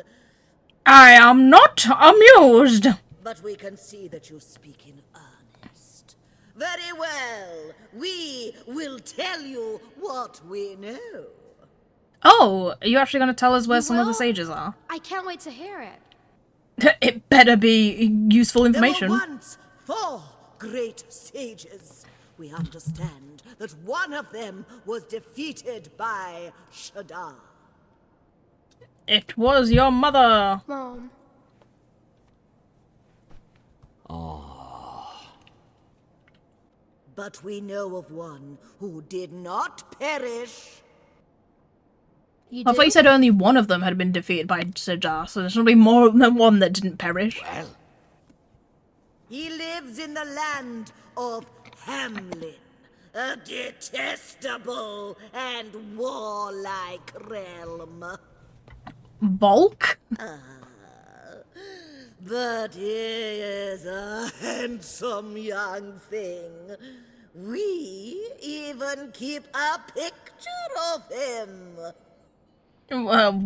I am not amused. But we can see that you speak in earnest. Very well. We will tell you what we know. Oh, are you actually going to tell us where You some of the will? sages are? I can't wait to hear it. It better be useful There information. were once 4 great sages. We understand that one of them was defeated by Shadar. It was your mother. Mom, But we know of one who did not perish. you I thought you do? said only one of them had been defeated by Sajar, so there's going to be more than one that didn't perish. Well, He lives in the land of Hamlin, a detestable and warlike realm. Volk? But he is a handsome young thing. We even keep a picture of him.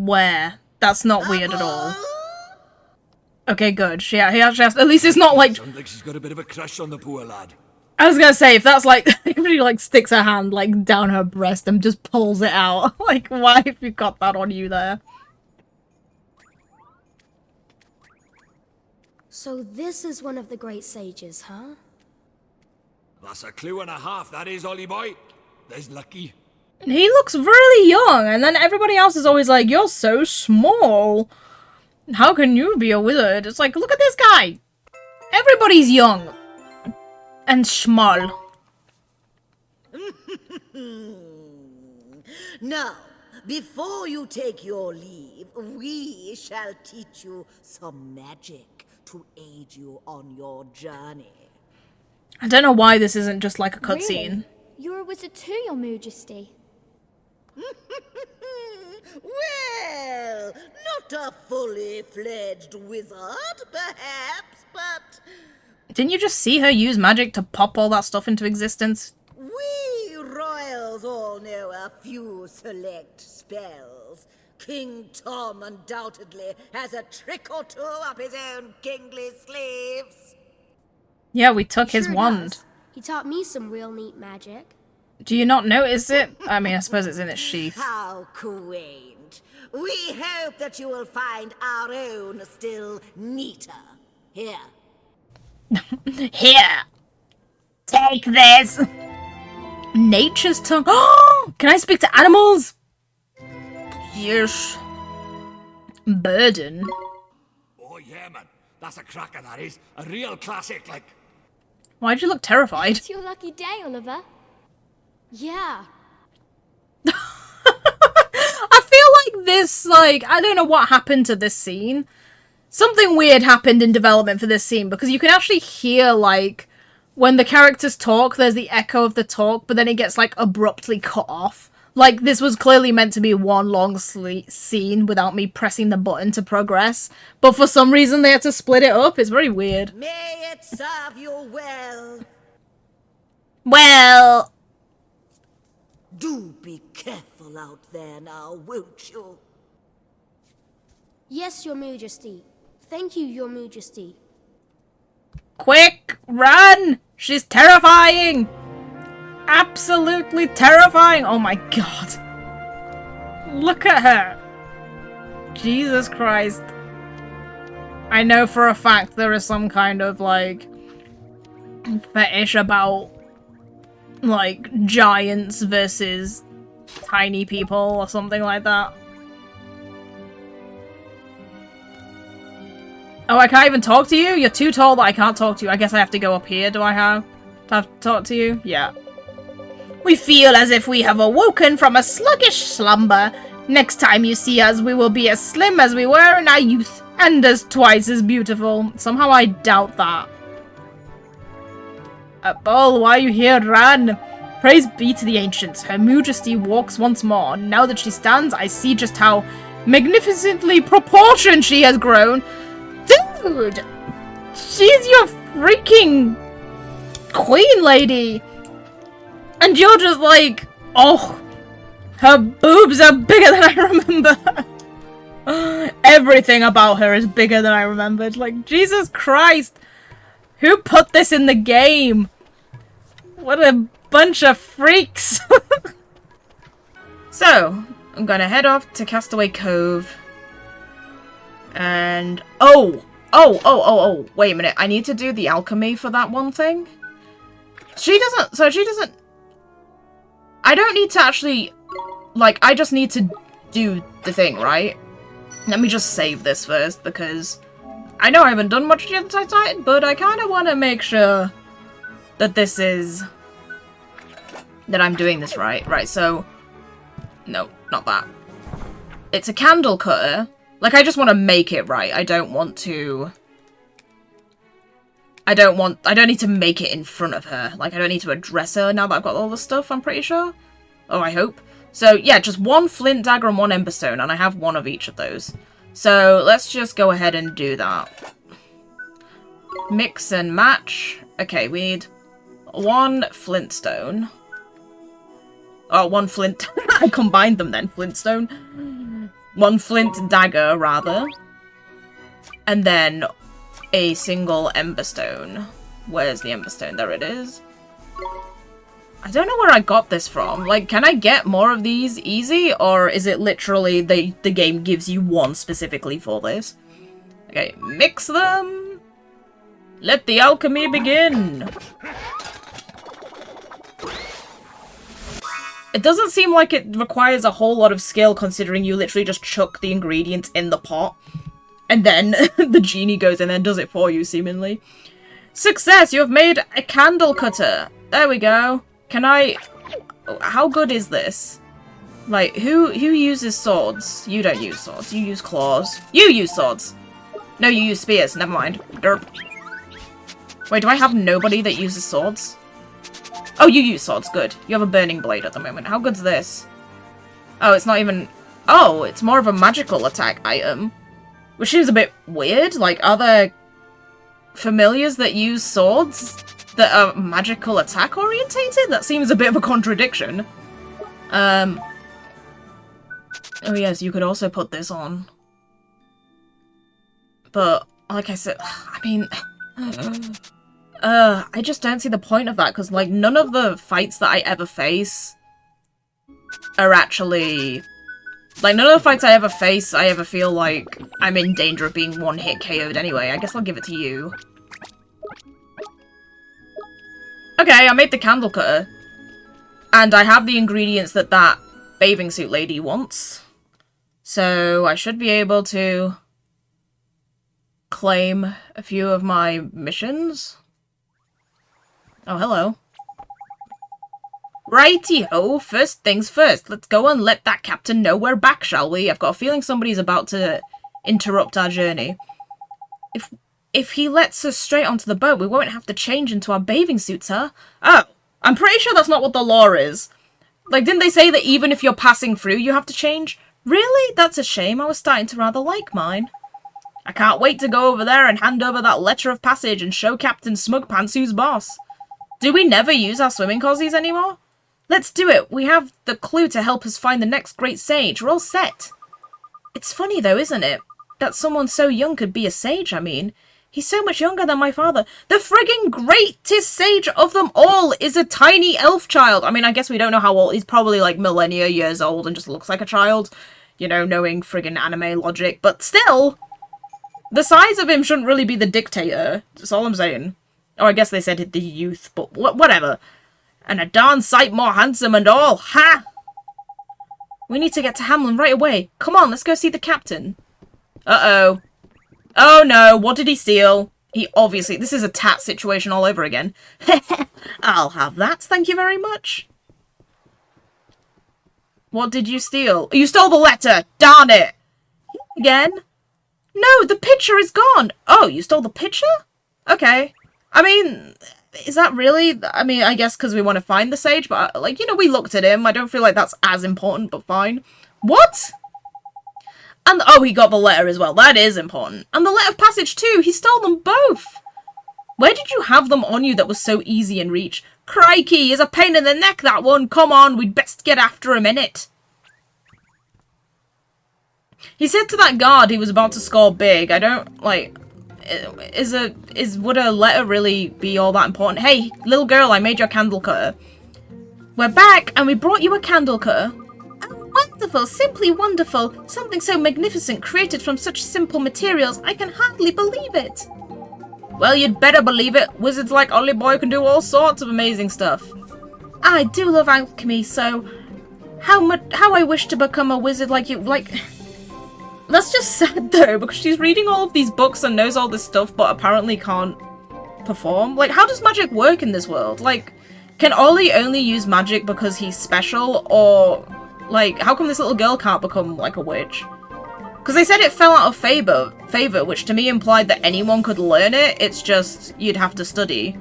Where? That's not weird at all. Abul? Okay, good. He actually has, at least it's not like... sounds like she's got a bit of a crush on the poor lad. I was gonna say, if that's like, if she like sticks her hand like down her breast and just pulls it out, like why have you got that on you there? So this is one of the great sages, huh? That's a clue and a half, that is, Ollie boy. There's lucky. He looks really young, and then everybody else is always like, you're so small. How can you be a wizard? It's like, look at this guy. Everybody's young. And small. Now, before you take your leave, we shall teach you some magic to aid you on your journey. I don't know why this isn't just like a cutscene. Really? You're a wizard too, your Moojesty. Well, not a fully fledged wizard, perhaps, but Didn't you just see her use magic to pop all that stuff into existence? we royals all know a few select spells. King Tom undoubtedly has a trick or two up his own kingly sleeves. Yeah, we took his Sure wand. does. He taught me some real neat magic. Do you not notice it? I mean, I suppose it's in its sheath. How quaint. We hope that you will find our own still neater. Here. Here! Take this! Nature's tongue. Can I speak to animals? Yes. Burden. Oh yeah, man. That's a cracker, that is. A real classic, like. Why'd you look terrified? It's your lucky day, Oliver. Yeah. I feel like this, like, I don't know what happened to this scene. Something weird happened in development for this scene, because you can actually hear, like, when the characters talk, there's the echo of the talk, but then it gets, like, abruptly cut off. Like, this was clearly meant to be one long scene without me pressing the button to progress, but for some reason they had to split it up. It's very weird. May it serve you well. Well... Do be careful out there now, won't you? Yes, your Moojesty. Thank you, your Moojesty. Quick! Run! She's terrifying! Absolutely terrifying! Oh my god. Look at her! Jesus Christ. I know for a fact there is some kind of, like, fetish about, like, giants versus tiny people or something like that. Oh, I can't even talk to you? You're too tall that I can't talk to you. I guess I have to go up here, do I have to talk to you? Yeah. We feel as if we have awoken from a sluggish slumber. Next time you see us, we will be as slim as we were in our youth, and as twice as beautiful. Somehow I doubt that. Bull, why are you here? Run! Praise be to the ancients. Her Moojesty walks once more. Now that she stands, I see just how magnificently proportioned she has grown. Dude! She's your freaking queen lady! And you're just like, oh, her boobs are bigger than I remember. Everything about her is bigger than I remembered. Like, Jesus Christ. Who put this in the game? What a bunch of freaks. So, I'm gonna head off to Castaway Cove. And, oh, wait a minute. I need to do the alchemy for that one thing. I don't need to actually, like, I just need to do the thing, right? Let me just save this first, because I know I haven't done much yet, but I kind of want to make sure that this is, that I'm doing this right. Right, so, no, not that. It's a candle cutter. Like, I just want to make it right. I don't want to, I don't need to make it in front of her. Like, I don't need to address her now that I've got all the stuff, I'm pretty sure. Oh, I hope. So, yeah, just one flint dagger and one emberstone, and I have one of each of those. So, let's just go ahead and do that. Mix and match. Okay, we need one flintstone. Oh, one flint. I combined them then, flintstone. One flint dagger, rather. And then a single emberstone. Where's the emberstone? There it is. I don't know where I got this from. Like, can I get more of these easy? Or is it literally the game gives you one specifically for this? Okay, mix them. Let the alchemy begin. It doesn't seem like it requires a whole lot of skill considering you literally just chuck the ingredients in the pot. And then the genie goes in and does it for you, seemingly. Success! You have made a candle cutter. There we go. Can I... How good is this? Like, who uses swords? You don't use swords. You use claws. You use swords! No, you use spears. Never mind. Derp. Wait, do I have nobody that uses swords? Oh, you use swords. Good. You have a burning blade at the moment. How good's this? Oh, it's not even... Oh, it's more of a magical attack item. Which seems a bit weird. Like, are there familiars that use swords that are magical attack orientated? That seems a bit of a contradiction. Oh yes, you could also put this on. But, like I said, I mean... I just don't see the point of that, because, like, none of the fights that I ever face are actually... Like, none of the fights I ever face, I ever feel like I'm in danger of being one-hit KO'd anyway. I guess I'll give it to you. Okay, I made the candle cutter. And I have the ingredients that that bathing suit lady wants. So I should be able to claim a few of my missions. Oh, hello. Righty-ho, first things first. Let's go and let that captain know we're back, shall we? I've got a feeling somebody's about to interrupt our journey. If he lets us straight onto the boat, we won't have to change into our bathing suits, huh? Oh, I'm pretty sure that's not what the law is. Like, didn't they say that even if you're passing through, you have to change? Really? That's a shame. I was starting to rather like mine. I can't wait to go over there and hand over that letter of passage and show Captain Smugpants who's boss. Do we never use our swimming cozies anymore? Let's do it. We have the clue to help us find the next great sage. We're all set. It's funny though, isn't it? That someone so young could be a sage, I mean. He's so much younger than my father. The frigging greatest sage of them all is a tiny elf child. I mean, I guess we don't know how old. He's probably like millennia years old and just looks like a child. You know, knowing friggin' anime logic. But still, the size of him shouldn't really be the dictator. That's all I'm saying. Or I guess they said the youth, but whatever. And a darn sight more handsome and all. Ha! We need to get to Hamlin right away. Come on, let's go see the captain. Uh-oh. Oh no, what did he steal? He obviously... This is a tat situation all over again. I'll have that, thank you very much. What did you steal? You stole the letter! Darn it! Again? No, the picture is gone! Oh, you stole the picture? Okay. I mean, is that really... I mean, I guess because we want to find the sage, but, like, you know, we looked at him. I don't feel like that's as important, but fine. What? And, oh, he got the letter as well. That is important. And the letter of passage too. He stole them both. Where did you have them on you that was so easy in reach? Crikey, is a pain in the neck, that one. Come on, we'd best get after him, innit? He said to that guard he was about to score big. I don't, like... would a letter really be all that important? Hey, little girl, I made your candle cutter. We're back, and we brought you a candle cutter. Wonderful, simply wonderful. Something so magnificent created from such simple materials, I can hardly believe it. Well, you'd better believe it. Wizards like Ollie Boy can do all sorts of amazing stuff. I do love alchemy, so how I wish to become a wizard like you. Like, that's just sad though, because she's reading all of these books and knows all this stuff, but apparently can't perform. Like, how does magic work in this world? Like, can Ollie only use magic because he's special, or... Like, how come this little girl can't become, like, a witch? Because they said it fell out of favor, which to me implied that anyone could learn it. It's just, you'd have to study.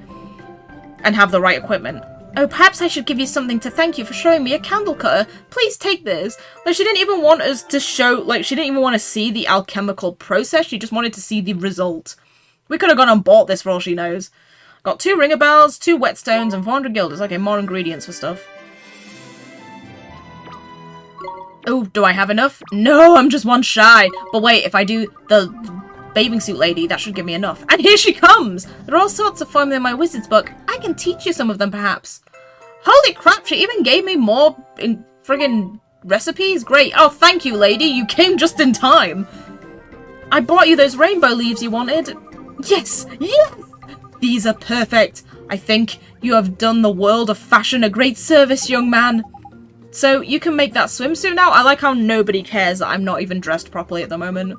And have the right equipment. Oh, perhaps I should give you something to thank you for showing me a candle cutter. Please take this. Like, she didn't even want us to show, like, she didn't even want to see the alchemical process. She just wanted to see the result. We could have gone and bought this for all she knows. Got 2 ringer bells, 2 whetstones, and 400 guilders. Okay, more ingredients for stuff. Oh, do I have enough? No, I'm just 1 shy. But wait, if I do the bathing suit lady. That should give me enough. And here she comes! There are all sorts of formula in my wizard's book. I can teach you some of them, perhaps. Holy crap, she even gave me more in friggin' recipes? Great. Oh, thank you, lady. You came just in time. I brought you those rainbow leaves you wanted. Yes! Yes! These are perfect. I think you have done the world of fashion a great service, young man. So, you can make that swimsuit now? I like how nobody cares that I'm not even dressed properly at the moment.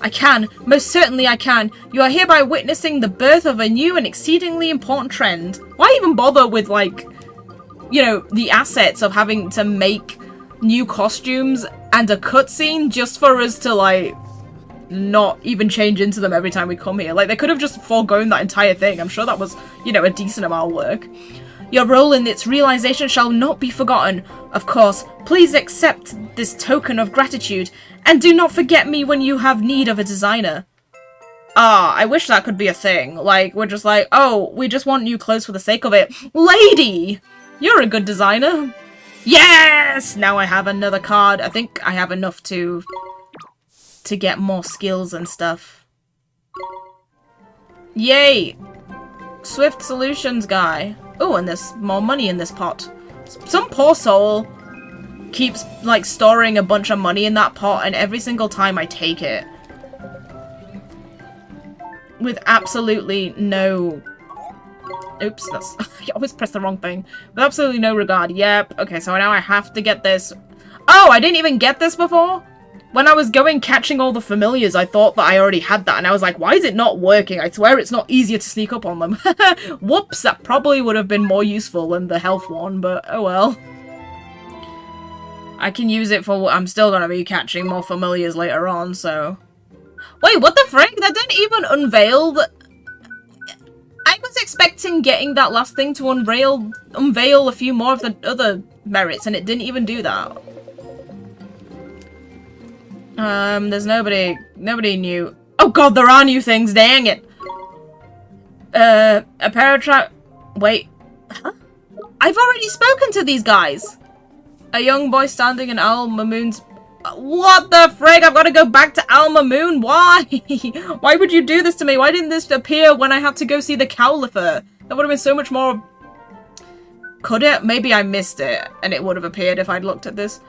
I can. Most certainly I can. You are hereby witnessing the birth of a new and exceedingly important trend. Why even bother with, like, you know, the assets of having to make new costumes and a cutscene just for us to, like, not even change into them every time we come here? Like, they could have just foregone that entire thing. I'm sure that was, you know, a decent amount of work. Your role in its realization shall not be forgotten. Of course, please accept this token of gratitude, and do not forget me when you have need of a designer. Ah, I wish that could be a thing. Like, we're just like, oh, we just want new clothes for the sake of it. Lady! You're a good designer. Yes! Now I have another card. I think I have enough to get more skills and stuff. Yay! Swift Solutions guy. Oh, and there's more money in this pot. Some poor soul keeps, like, storing a bunch of money in that pot, and every single time I take it with absolutely no... Oops, that's... I always press the wrong thing. With absolutely no regard. Yep. Okay, so now I have to get this. Oh, I didn't even get this before? When I was going catching all the familiars, I thought that I already had that, and I was like, why is it not working? I swear it's not easier to sneak up on them. Whoops, that probably would have been more useful than the health one, but oh well. I can use it for... I'm still gonna be catching more familiars later on, so... Wait, what the frick? That didn't even unveil the... I was expecting getting that last thing to unveil a few more of the other merits, and it didn't even do that. There's nobody new. Oh god, there are new things, dang it! A paratrap... Wait. Huh? I've already spoken to these guys! A young boy standing in Al Mamoon's... What the frig? I've got to go back to Al Mamoon? Why? Why would you do this to me? Why didn't this appear when I had to go see the Cowlipha? That would have been so much more... Could it? Maybe I missed it, and it would have appeared if I'd looked at this.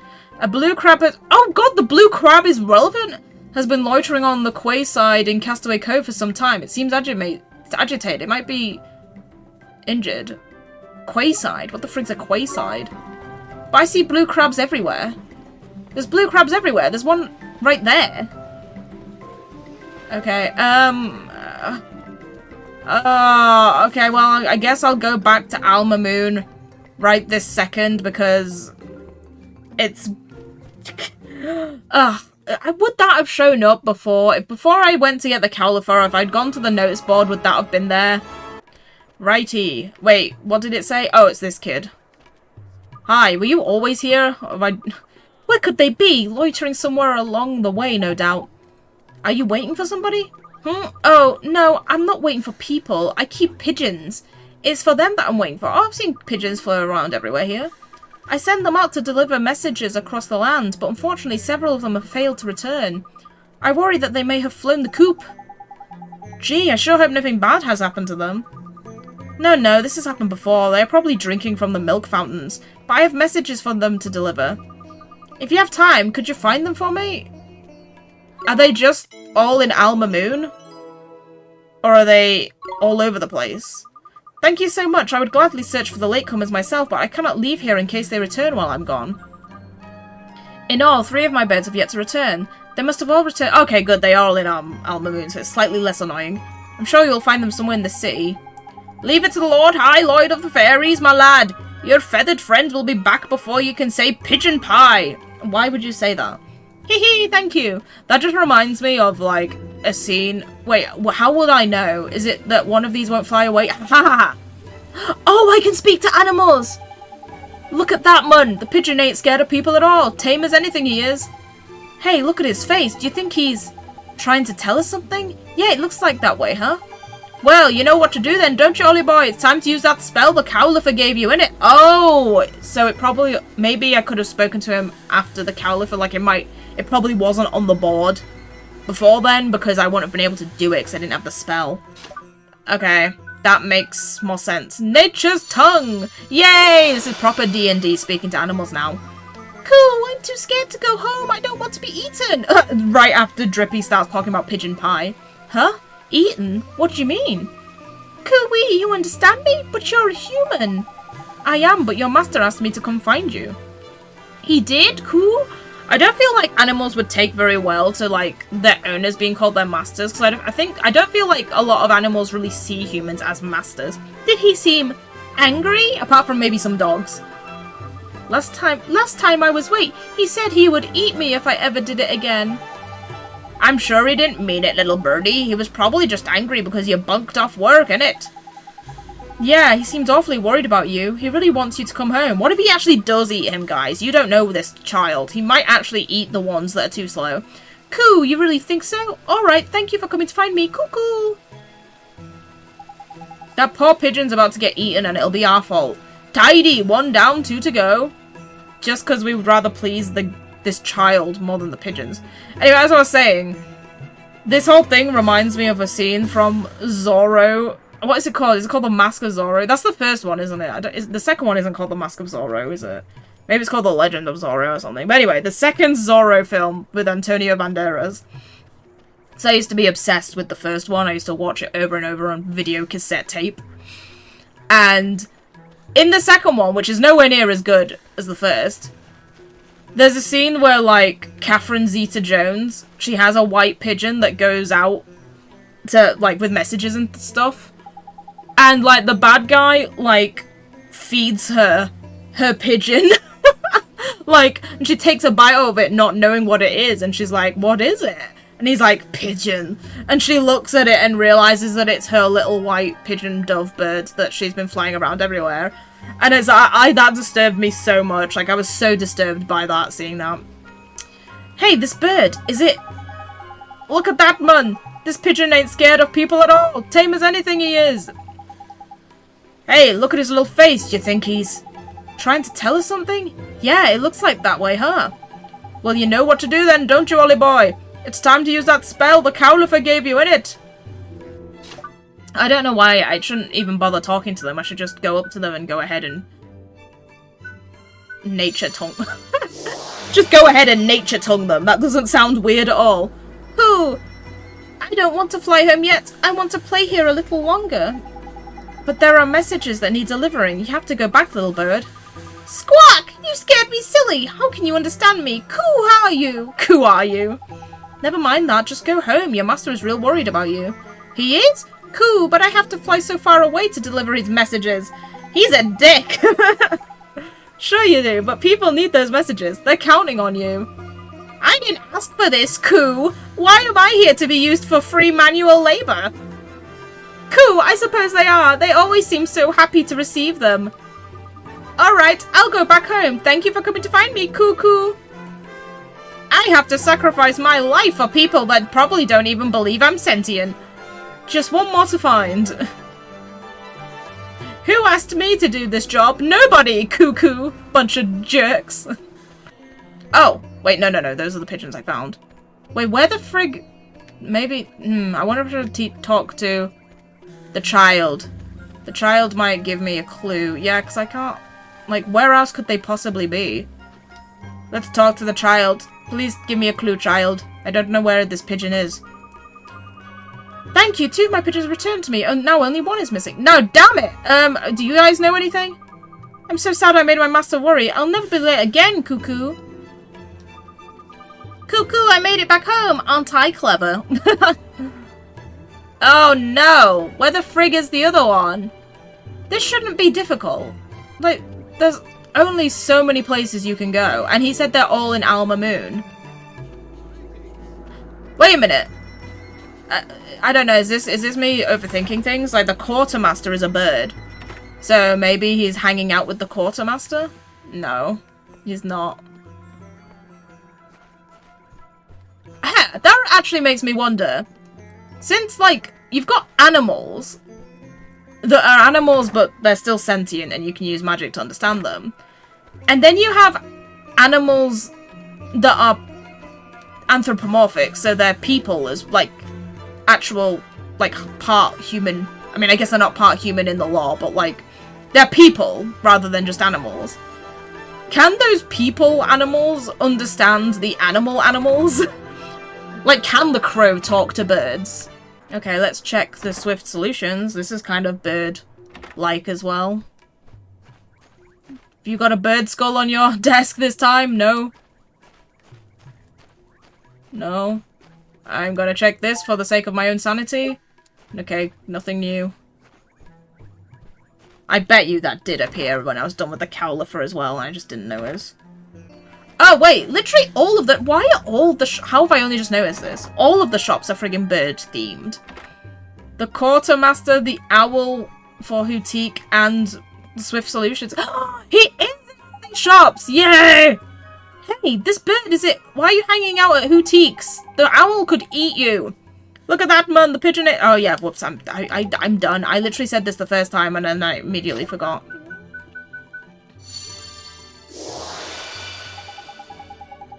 A blue crab has... Oh god, the blue crab is relevant! Has been loitering on the quayside in Castaway Cove for some time. It seems agitated. It might be... injured. Quayside? What the frig's a quayside? But I see blue crabs everywhere. There's blue crabs everywhere. There's one right there. Okay, okay, well, I guess I'll go back to Al Mamoon right this second, because it's... would that have shown up before? If before I went to get the Cowlipha, if I'd gone to the notice board, would that have been there? Righty. Wait, what did it say? Oh, it's this kid. Hi, were you always here? Where could they be? Loitering somewhere along the way, no doubt. Are you waiting for somebody? Oh, no, I'm not waiting for people. I keep pigeons. It's for them that I'm waiting for. Oh, I've seen pigeons fly around everywhere here. I send them out to deliver messages across the land, but unfortunately several of them have failed to return. I worry that they may have flown the coop. Gee, I sure hope nothing bad has happened to them. No, this has happened before. They are probably drinking from the milk fountains, but I have messages for them to deliver. If you have time, could you find them for me? Are they just all in Al Mamoon? Or are they all over the place? Thank you so much. I would gladly search for the latecomers myself, but I cannot leave here in case they return while I'm gone. In all, 3 of my birds have yet to return. They must have all returned. Okay, good. They are all in Al Mamoon, so it's slightly less annoying. I'm sure you'll find them somewhere in the city. Leave it to the Lord High Lord of the Fairies, my lad. Your feathered friends will be back before you can say pigeon pie. Why would you say that? Hee, thank you. That just reminds me of, like, a scene. Wait, how would I know? Is it that one of these won't fly away? Ha ha ha! Oh, I can speak to animals! Look at that mun! The pigeon ain't scared of people at all. Tame as anything he is. Hey, look at his face. Do you think he's trying to tell us something? Yeah, it looks like that way, huh? Well, you know what to do then, don't you, Ollie boy? It's time to use that spell the Cowlipha gave you, innit? Oh! So it probably... Maybe I could have spoken to him after the Cowlipha, like it probably wasn't on the board before then because I wouldn't have been able to do it because I didn't have the spell. Okay, that makes more sense. Nature's tongue! Yay! This is proper D&D speaking to animals now. Cool, I'm too scared to go home. I don't want to be eaten. Right after Drippy starts talking about pigeon pie. Huh? Eaten? What do you mean? Cooey, you understand me? But you're a human. I am, but your master asked me to come find you. He did? Cool. I don't feel like animals would take very well to, like, their owners being called their masters, because I don't feel like a lot of animals really see humans as masters. Did he seem angry? Apart from maybe some dogs. Last time I was he said he would eat me if I ever did it again. I'm sure he didn't mean it, little birdie. He was probably just angry because you bunked off work, innit? Yeah, he seems awfully worried about you. He really wants you to come home. What if he actually does eat him, guys? You don't know this child. He might actually eat the ones that are too slow. Cool, you really think so? Alright, thank you for coming to find me. Cool. That poor pigeon's about to get eaten and it'll be our fault. Tidy, 1 down, 2 to go. Just because we would rather please this child more than the pigeons. Anyway, as I was saying, this whole thing reminds me of a scene from Zorro. What is it called? Is it called The Mask of Zorro? That's the first one, isn't it? The second one isn't called The Mask of Zorro, is it? Maybe it's called The Legend of Zorro or something. But anyway, the second Zorro film with Antonio Banderas. So I used to be obsessed with the first one. I used to watch it over and over on video cassette tape. And in the second one, which is nowhere near as good as the first, there's a scene where, like, Catherine Zeta-Jones, she has a white pigeon that goes out to, like, with messages and stuff. And, like, the bad guy, like, feeds her pigeon. Like, and she takes a bite of it not knowing what it is. And she's like, what is it? And he's like, pigeon. And she looks at it and realizes that it's her little white pigeon dove bird that she's been flying around everywhere. And it's, that disturbed me so much. Like, I was so disturbed by that, seeing that. Hey, this bird, is it... Look at that, man. This pigeon ain't scared of people at all. Tame as anything he is. Hey, look at his little face. Do you think he's trying to tell us something? Yeah, it looks like that way, huh? Well, you know what to do then, don't you, Ollie boy? It's time to use that spell the Cowlipha gave you, innit? I don't know why I shouldn't even bother talking to them. I should just go up to them and go ahead and nature tongue. Just go ahead and nature tongue them. That doesn't sound weird at all. Ooh, I don't want to fly home yet. I want to play here a little longer. But there are messages that need delivering. You have to go back, little bird. Squawk! You scared me silly. How can you understand me? Coo are you? Coo are you? Never mind that. Just go home. Your master is real worried about you. He is? Cool, but I have to fly so far away to deliver his messages. He's a dick. Sure you do, but people need those messages. They're counting on you. I didn't ask for this, Coo. Why am I here to be used for free manual labor? Coo, I suppose they are. They always seem so happy to receive them. Alright, I'll go back home. Thank you for coming to find me, Coo. I have to sacrifice my life for people that probably don't even believe I'm sentient. Just one more to find. Who asked me to do this job? Nobody, cuckoo. Bunch of jerks. Oh, wait, no. Those are the pigeons I found. Wait, where the frig... Maybe... I wonder if I should talk to the child. The child might give me a clue. Yeah, because I can't... Like, where else could they possibly be? Let's talk to the child. Please give me a clue, child. I don't know where this pigeon is. Thank you, 2 of my pigeons returned to me. Oh, now only 1 is missing. No, damn it! Do you guys know anything? I'm so sad I made my master worry. I'll never be late again, Cuckoo. Cuckoo, I made it back home. Aren't I clever? Oh no! Where the frig is the other one? This shouldn't be difficult. Like, there's only so many places you can go. And he said they're all in Alma Moon. Wait a minute. I don't know, is this me overthinking things? Like, the quartermaster is a bird. So maybe he's hanging out with the quartermaster? No, he's not. That actually makes me wonder. Since, like, you've got animals that are animals but they're still sentient and you can use magic to understand them. And then you have animals that are anthropomorphic, so they're people as, like, actual, like, part human. I mean, I guess they're not part human in the law, but, like, they're people rather than just animals. Can those people animals understand the animals? Like, can the crow talk to birds? Okay, let's check the Swift solutions. This is kind of bird-like as well. Have you got a bird skull on your desk this time? No? No? I'm gonna check this for the sake of my own sanity. Okay, nothing new. I bet you that did appear when I was done with the Cowlipha as well, and I just didn't notice. Oh, wait, literally all of the- why are all the how have I only just noticed this? All of the shops are friggin' bird-themed. The Quartermaster, the Owl for Houtique, and the Swift Solutions. He is in these shops! Yay! Hey, this bird, is it- why are you hanging out at Houtique's? The owl could eat you! Look at that, man, the pigeon- oh yeah, whoops, I'm done. I literally said this the first time and then I immediately forgot.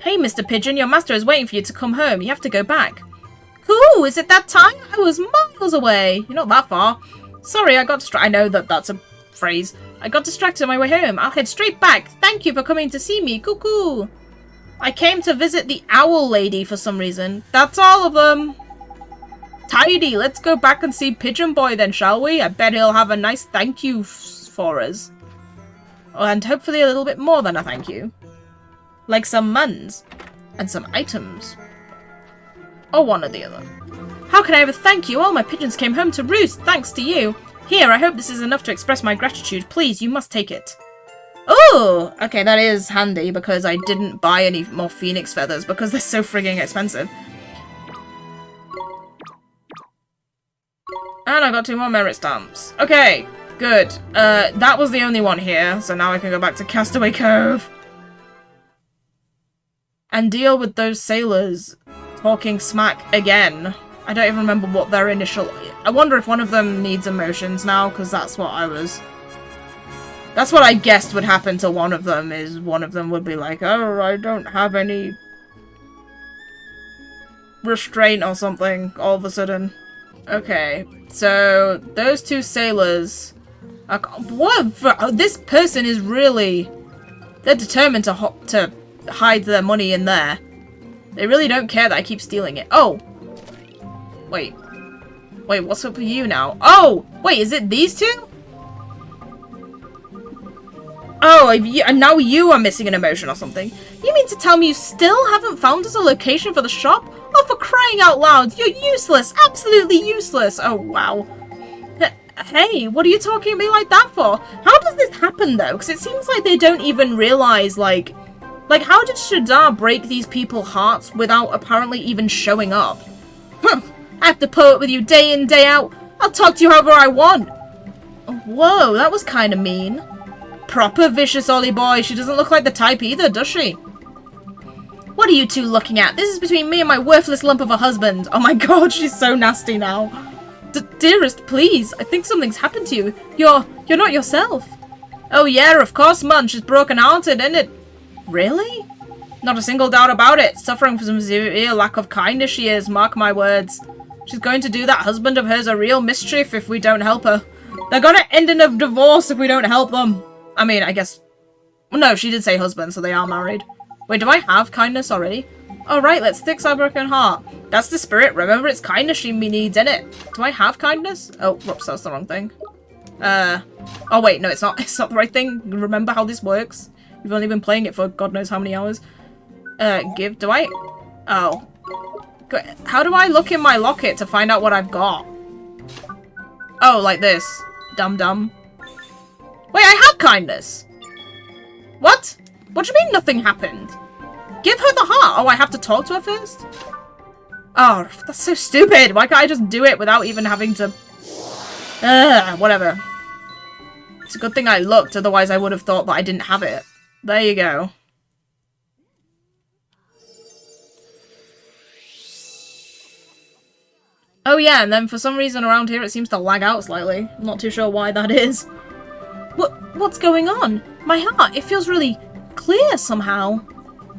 Hey, Mr. Pigeon, your master is waiting for you to come home. You have to go back. Cool, is it that time? I was miles away. You're not that far. Sorry, I got distracted. I know that that's a phrase. I got distracted on my way home. I'll head straight back. Thank you for coming to see me. Cuckoo. I came to visit the owl lady for some reason. That's all of them. Tidy, let's go back and see Pigeon Boy then, shall we? I bet he'll have a nice thank you for us. And hopefully a little bit more than a thank you. Like some muns. And some items. Or one or the other. How can I ever thank you? All my pigeons came home to roost, thanks to you. Here, I hope this is enough to express my gratitude. Please, you must take it. Oh! Okay, that is handy because I didn't buy any more phoenix feathers because they're so frigging expensive. And I got 2 more merit stamps. Okay, good. That was the only one here, so now I can go back to Castaway Cove. And deal with those sailors talking smack again. I don't even remember what their initial... I wonder if one of them needs emotions now, because that's what I was... That's what I guessed would happen to one of them, is one of them would be like, oh, I don't have any restraint or something, all of a sudden. Okay, so those 2 sailors... What? This person is really... They're determined to hide their money in there. They really don't care that I keep stealing it. Oh! Wait. Wait, what's up with you now? Oh! Wait, is it these 2? Oh, and now you are missing an emotion or something. You mean to tell me you still haven't found us a location for the shop? Oh, for crying out loud! You're useless! Absolutely useless! Oh, wow. Hey, what are you talking to me like that for? How does this happen, though? Because it seems like they don't even realize, like, how did Shadar break these people's hearts without apparently even showing up? Huh, I have to put up with you day in, day out. I'll talk to you however I want. Whoa, that was kind of mean. Proper vicious Ollie boy. She doesn't look like the type either, does she? What are you 2 looking at? This is between me and my worthless lump of a husband. Oh my god, she's so nasty now. Dearest, please. I think something's happened to you. You're not yourself. Oh yeah, of course, man. She's broken-hearted, isn't it? Really? Not a single doubt about it. Suffering from some severe lack of kindness she is, mark my words. She's going to do that husband of hers a real mischief if we don't help her. They're gonna end in a divorce if we don't help them. I mean, I guess... Well, no, she did say husband, so they are married. Wait, do I have kindness already? Alright, let's fix our broken heart. That's the spirit. Remember, it's kindness she needs, innit? Do I have kindness? Oh, whoops, that's the wrong thing. Oh wait, no, it's not. It's not the right thing. Remember how this works? You've only been playing it for God knows how many hours. Give, do I? Oh. How do I look in my locket to find out what I've got? Oh, like this. Dum-dum. Wait, I have kindness! What? What do you mean nothing happened? Give her the heart! Oh, I have to talk to her first? Oh, that's so stupid! Why can't I just do it without even having to... whatever. It's a good thing I looked, otherwise I would have thought that I didn't have it. There you go. Oh yeah, and then for some reason around here it seems to lag out slightly. I'm not too sure why that is. What's going on? My heart, it feels really clear somehow.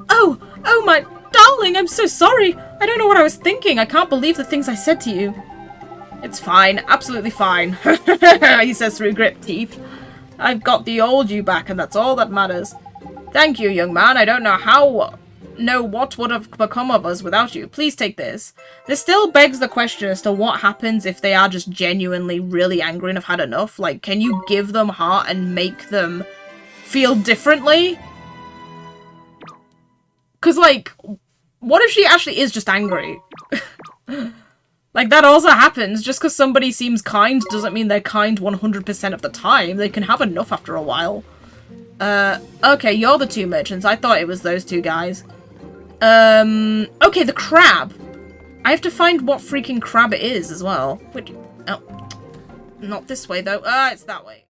Oh my howling. I'm so sorry. I don't know what I was thinking. I can't believe the things I said to you. It's fine. Absolutely fine. He says through gritted teeth. I've got the old you back, and that's all that matters. Thank you, young man. I don't know what would have become of us without you. Please take this. This still begs the question as to what happens if they are just genuinely really angry and have had enough. Like, can you give them heart and make them feel differently? Because, like, what if she actually is just angry? Like, that also happens. Just because somebody seems kind doesn't mean they're kind 100% of the time. They can have enough after a while. Okay, you're the two merchants. I thought it was those two guys. Okay, the crab. I have to find what freaking crab it is as well. Which, oh, not this way though. It's that way.